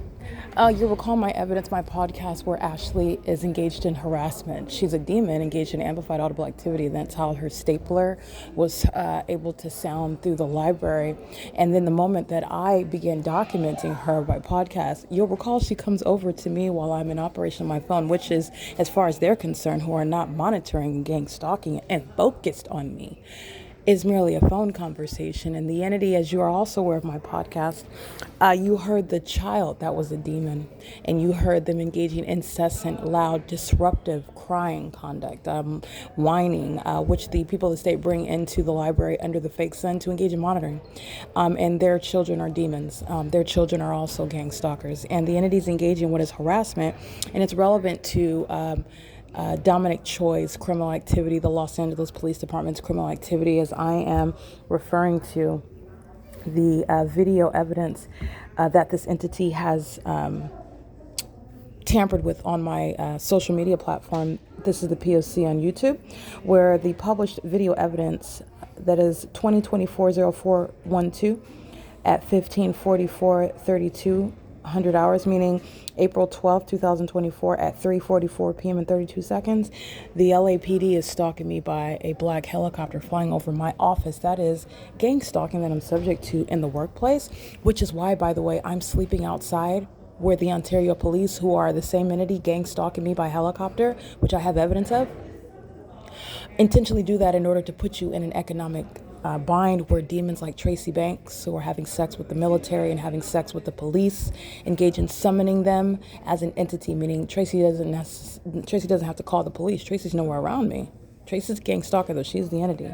Speaker 1: You'll recall my evidence, my podcast, where Ashley is engaged in harassment. She's a demon engaged in amplified audible activity. That's how her stapler was able to sound through the library. And then the moment that I began documenting her by podcast, you'll recall she comes over to me while I'm in operation on my phone, which is, as far as they're concerned, who are not monitoring and gang stalking and focused on me, is merely a phone conversation. And the entity, as you are also aware of my podcast, you heard the child that was a demon, and you heard them engaging in incessant, loud, disruptive, crying conduct, whining, which the people of the state bring into the library under the fake sun to engage in monitoring. And their children are demons. Their children are also gang stalkers. And the entities engage in what is harassment, and it's relevant to Dominic Choi's criminal activity, the Los Angeles Police Department's criminal activity, as I am referring to the video evidence that this entity has tampered with on my social media platform. This is the P.O.C. on YouTube, where the published video evidence that is 2024-0412 at 15:44:32 hours, meaning April 12, 2024 at 3:44 p.m. and 32 seconds, the LAPD is stalking me by a black helicopter flying over my office. That is gang stalking that I'm subject to in the workplace, which is why, by the way, I'm sleeping outside where the Ontario police, who are the same entity gang stalking me by helicopter, which I have evidence of, intentionally do that in order to put you in an economic bind where demons like Tracy Banks, who are having sex with the military and having sex with the police, engage in summoning them as an entity, meaning Tracy doesn't have to call the police. Tracy's nowhere around me. Tracy's a gang stalker, though. She's the entity.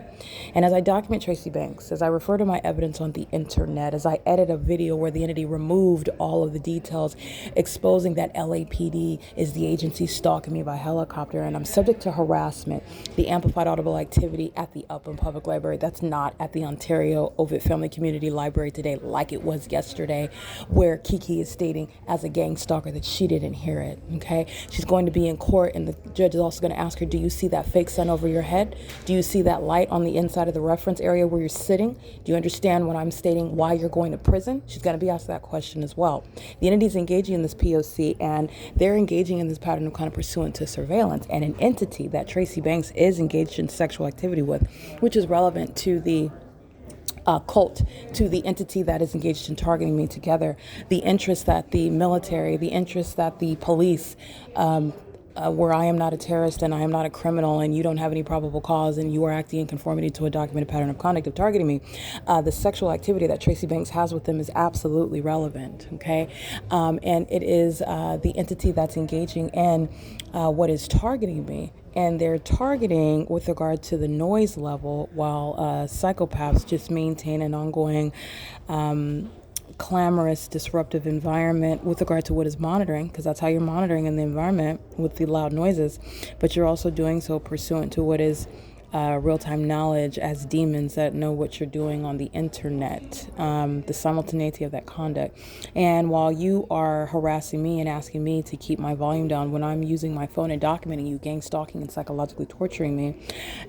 Speaker 1: And as I document Tracy Banks, as I refer to my evidence on the internet, as I edit a video where the entity removed all of the details, exposing that LAPD is the agency stalking me by helicopter, and I'm subject to harassment, the amplified audible activity at the Upland Public Library. That's not at the Ontario Ovid Family Community Library today, like it was yesterday, where Kiki is stating as a gang stalker that she didn't hear it, okay? She's going to be in court, and the judge is also going to ask her, do you see that fake sun over your head? Do you see that light on the inside of the reference area where you're sitting? Do you understand when I'm stating why you're going to prison? She's going to be asked that question as well. The entity's engaging in this P.O.C., and they're engaging in this pattern of kind of pursuant to surveillance, and an entity that Tracy Banks is engaged in sexual activity with, which is relevant to the cult, to the entity that is engaged in targeting me together, the interest that the military, the interest that the police, where I am not a terrorist and I am not a criminal and you don't have any probable cause and you are acting in conformity to a documented pattern of conduct of targeting me, the sexual activity that Tracy Banks has with them is absolutely relevant, okay? And it is the entity that's engaging in what is targeting me. And they're targeting with regard to the noise level, while psychopaths just maintain an ongoing clamorous, disruptive environment with regard to what is monitoring, because that's how you're monitoring in the environment with the loud noises. But you're also doing so pursuant to what is real-time knowledge as demons that know what you're doing on the internet, the simultaneity of that conduct. And while you are harassing me and asking me to keep my volume down when I'm using my phone and documenting you gang stalking and psychologically torturing me,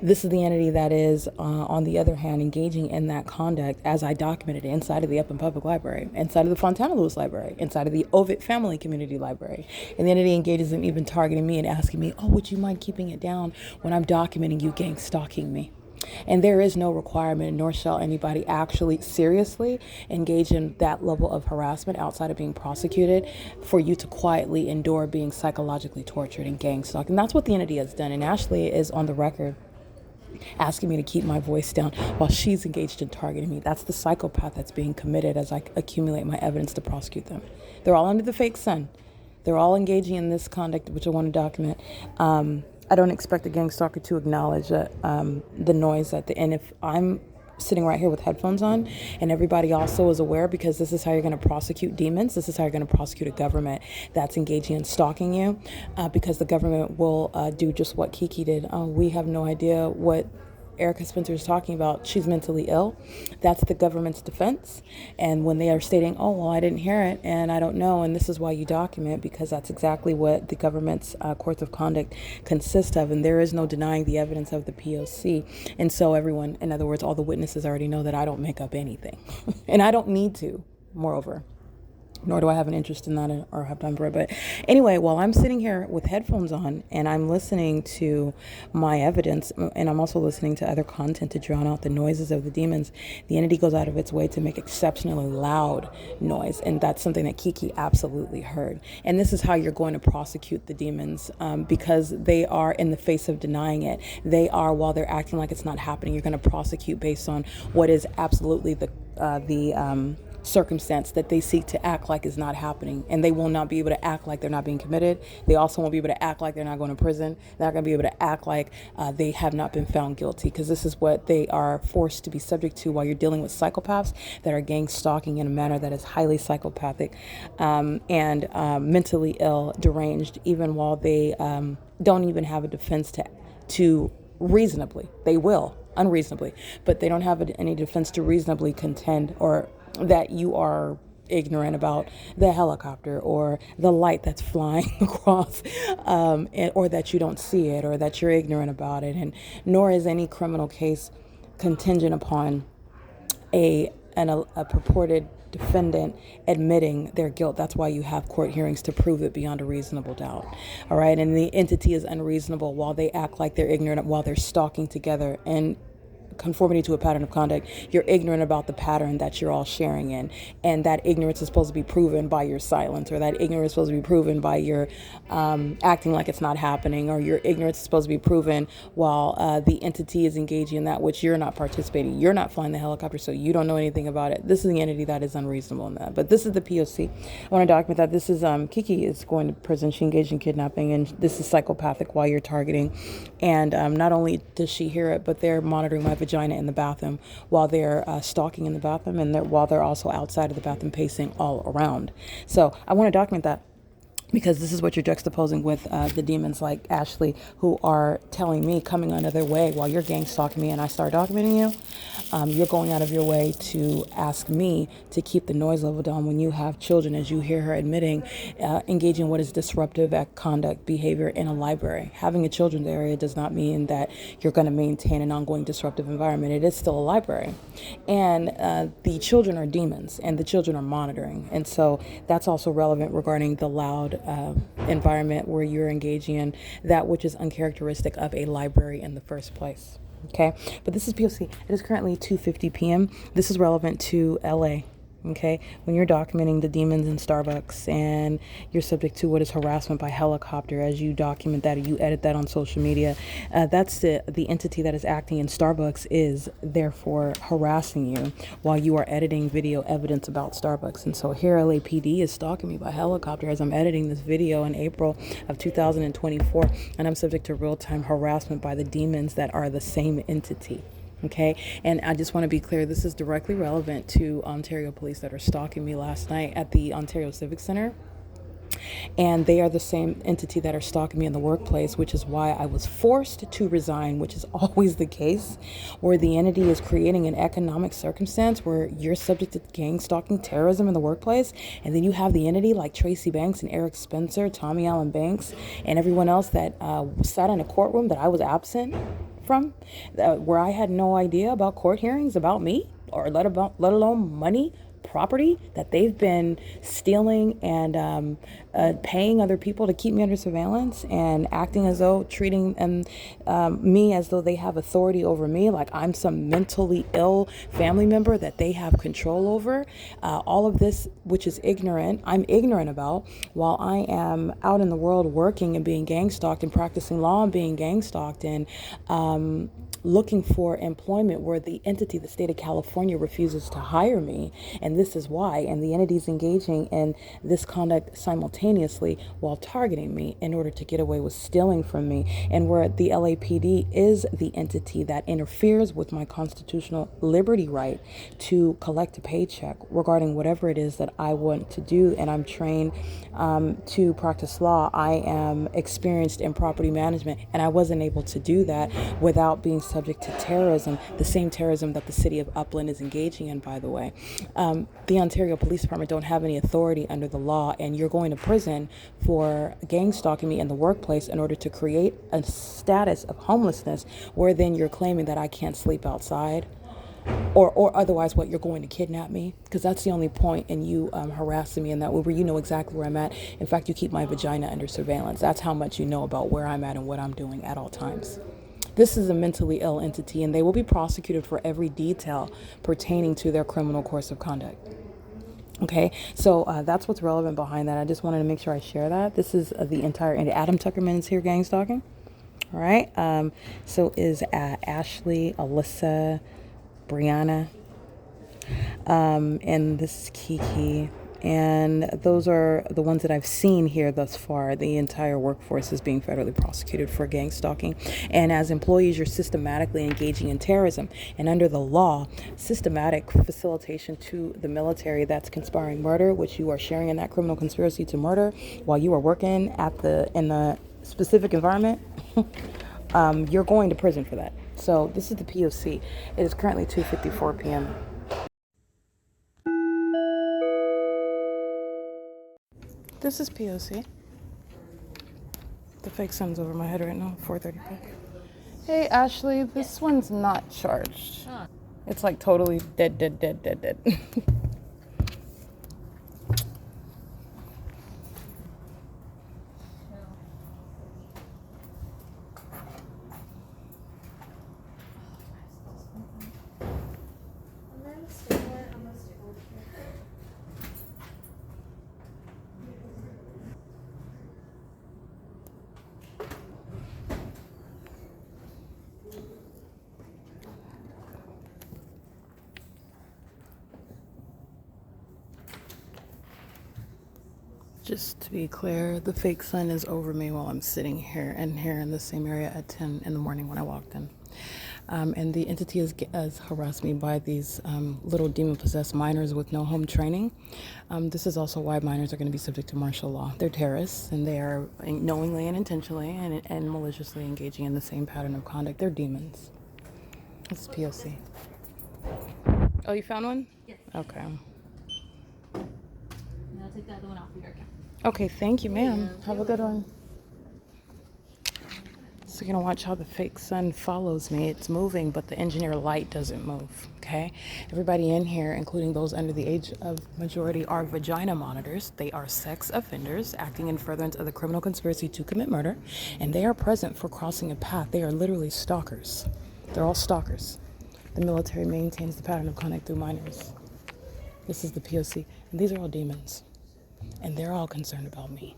Speaker 1: this is the entity that is, on the other hand, engaging in that conduct as I documented it inside of the Upland Public Library, inside of the Fontana Lewis Library, inside of the Ovid Family Community Library. And the entity engages in even targeting me and asking me, oh, would you mind keeping it down when I'm documenting you gang stalking me? And there is no requirement, nor shall anybody actually seriously engage in that level of harassment outside of being prosecuted for you to quietly endure being psychologically tortured and gang stalked. And that's what the entity has done. And Ashley is on the record asking me to keep my voice down while she's engaged in targeting me. That's the psychopath that's being committed as I accumulate my evidence to prosecute them. They're all under the fake sun. They're all engaging in this conduct, which I want to document. I don't expect a gang stalker to acknowledge the noise at the end. If I'm sitting right here with headphones on and everybody also is aware, because this is how you're going to prosecute demons, this is how you're going to prosecute a government that's engaging in stalking you, because the government will do just what Kiki did. We have no idea what Erica Spencer is talking about, she's mentally ill. That's the government's defense. And when they are stating, oh, well, I didn't hear it and I don't know, and this is why you document, because that's exactly what the government's courts of conduct consist of. And there is no denying the evidence of the P.O.C. And so everyone, in other words, all the witnesses already know that I don't make up anything. And I don't need to, moreover. Nor do I have an interest in that or have time for it. But anyway, while I'm sitting here with headphones on and I'm listening to my evidence, and I'm also listening to other content to drown out the noises of the demons, the entity goes out of its way to make exceptionally loud noise. And that's something that Kiki absolutely heard. And this is how you're going to prosecute the demons, because they are, in the face of denying it, they are, while they're acting like it's not happening, you're going to prosecute based on what is absolutely the circumstance that they seek to act like is not happening. And they will not be able to act like they're not being committed. They also won't be able to act like they're not going to prison. They're not going to be able to act like they have not been found guilty, because this is what they are forced to be subject to while you're dealing with psychopaths that are gang stalking in a manner that is highly psychopathic and mentally ill, deranged, even while they don't even have a defense to reasonably. They will unreasonably, but they don't have any defense to reasonably contend or that you are ignorant about the helicopter or the light that's flying across, or that you don't see it, or that you're ignorant about it. And nor is any criminal case contingent upon a purported defendant admitting their guilt. That's why you have court hearings, to prove it beyond a reasonable doubt. All right. And the entity is unreasonable while they act like they're ignorant, while they're stalking together and conformity to a pattern of conduct. You're ignorant about the pattern that you're all sharing in, and that ignorance is supposed to be proven by your silence, or that ignorance is supposed to be proven by your acting like it's not happening, or your ignorance is supposed to be proven while the entity is engaging in that which you're not participating. You're not flying the helicopter, so you don't know anything about it. This is the entity that is unreasonable in that. But this is the P.O.C. I want to document that this is Kiki is going to prison. She engaged in kidnapping, and this is psychopathic while you're targeting. And not only does she hear it, but they're monitoring my vagina in the bathroom while they're stalking in the bathroom, and while they're also outside of the bathroom pacing all around. So I want to document that, because this is what you're juxtaposing with the demons like Ashley, who are telling me, coming under their way while you're gang stalking me and I start documenting you. You're going out of your way to ask me to keep the noise level down when you have children, as you hear her admitting, engaging in what is disruptive conduct behavior in a library. Having a children's area does not mean that you're going to maintain an ongoing disruptive environment. It is still a library. And the children are demons, and the children are monitoring. And so that's also relevant regarding the loud environment where you're engaging in that which is uncharacteristic of a library in the first place. Okay, but this is P.O.C. It is currently 2:50 p.m. This is relevant to LA. Okay, when you're documenting the demons in Starbucks and you're subject to what is harassment by helicopter, as you document that, or you edit that on social media, that's the entity that is acting in Starbucks is therefore harassing you while you are editing video evidence about Starbucks. And so here LAPD is stalking me by helicopter as I'm editing this video in April of 2024, and I'm subject to real-time harassment by the demons that are the same entity. Okay, and I just want to be clear, this is directly relevant to Ontario police that are stalking me last night at the Ontario Civic Center. And they are the same entity that are stalking me in the workplace, which is why I was forced to resign, which is always the case, where the entity is creating an economic circumstance where you're subject to gang stalking, terrorism in the workplace. And then you have the entity like Tracy Banks and Eric Spencer, Tommy Allen Banks, and everyone else that sat in a courtroom that I was absent from, where I had no idea about court hearings about me, or let alone money, property that they've been stealing and paying other people to keep me under surveillance, and acting as though, treating me as though they have authority over me, like I'm some mentally ill family member that they have control over. All of this, which is ignorant, I'm ignorant about, while I am out in the world working and being gang stalked and practicing law and being gang stalked and looking for employment where the entity, the state of California, refuses to hire me. And this is why. And the entity's engaging in this conduct simultaneously while targeting me in order to get away with stealing from me. And where the LAPD is the entity that interferes with my constitutional liberty right to collect a paycheck regarding whatever it is that I want to do. And I'm trained to practice law. I am experienced in property management, and I wasn't able to do that without being subject to terrorism, the same terrorism that the city of Upland is engaging in, by the way. The Ontario Police Department don't have any authority under the law, and you're going to prison for gang stalking me in the workplace in order to create a status of homelessness where then you're claiming that I can't sleep outside. Or otherwise, what, you're going to kidnap me? Because that's the only point in you harassing me in that way, where you know exactly where I'm at. In fact, you keep my vagina under surveillance. That's how much you know about where I'm at and what I'm doing at all times. This is a mentally ill entity, and they will be prosecuted for every detail pertaining to their criminal course of conduct. Okay, so that's what's relevant behind that. I just wanted to make sure I share that. This is the entire, and Adam Tuckerman is here gang stalking. All right, so is Ashley, Alyssa, Brianna, and this is Kiki. And those are the ones that I've seen here thus far. The entire workforce is being federally prosecuted for gang stalking. And as employees, you're systematically engaging in terrorism. And under the law, systematic facilitation to the military that's conspiring murder, which you are sharing in that criminal conspiracy to murder while you are working in the specific environment, you're going to prison for that. So this is the P.O.C. It is currently 2:54 p.m. This is P.O.C. The fake sun's over my head right now, 4:30. Hey, Ashley, this one's not charged. It's like totally dead. Just to be clear, the fake sun is over me while I'm sitting here in the same area at 10 in the morning when I walked in. And the entity has harassed me by these little demon-possessed minors with no home training. This is also why minors are going to be subject to martial law. They're terrorists, and they are knowingly and intentionally and maliciously engaging in the same pattern of conduct. They're demons. This is P.O.C. Oh, you found one? Yes. Okay.
Speaker 6: I'll take the other one off of your account.
Speaker 1: Okay, thank you, ma'am. Have a good one. So you're gonna watch how the fake sun follows me. It's moving, but the engineer light doesn't move, okay? Everybody in here, including those under the age of majority, are vagina monitors. They are sex offenders acting in furtherance of the criminal conspiracy to commit murder, and they are present for crossing a path. They are literally stalkers. They're all stalkers. The military maintains the pattern of conduct through minors. This is the P.O.C., and these are all demons. And they're all concerned about me.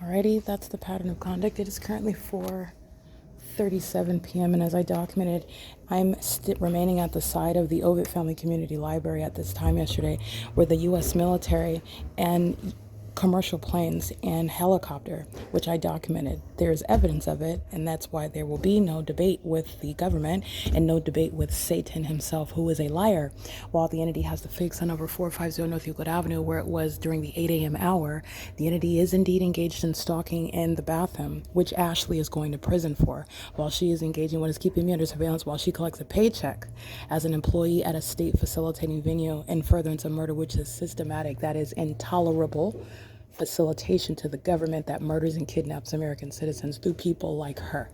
Speaker 1: Alrighty, that's the pattern of conduct. It is currently 4:37 p.m. and as I documented, I'm remaining at the side of the Ovid Family Community Library at this time yesterday, where the U.S. military and commercial planes and helicopter, which I documented. There's evidence of it, and that's why there will be no debate with the government and no debate with Satan himself, who is a liar. While the entity has the fake sun over 450 North Euclid Avenue, where it was during the 8 a.m. hour, the entity is indeed engaged in stalking in the bathroom, which Ashley is going to prison for, while she is engaging what is keeping me under surveillance while she collects a paycheck as an employee at a state facilitating venue in furtherance of murder, which is systematic. That is intolerable facilitation to the government that murders and kidnaps American citizens through people like her.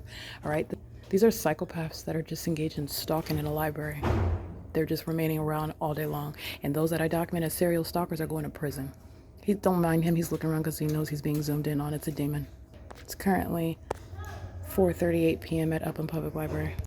Speaker 1: All right, these are psychopaths that are just engaged in stalking in a library. They're just remaining around all day long, and those that I document as serial stalkers are going to prison. He don't mind him. He's looking around because he knows he's being zoomed in on. It's a demon. It's currently 4:38 p.m. at Upland Public Library.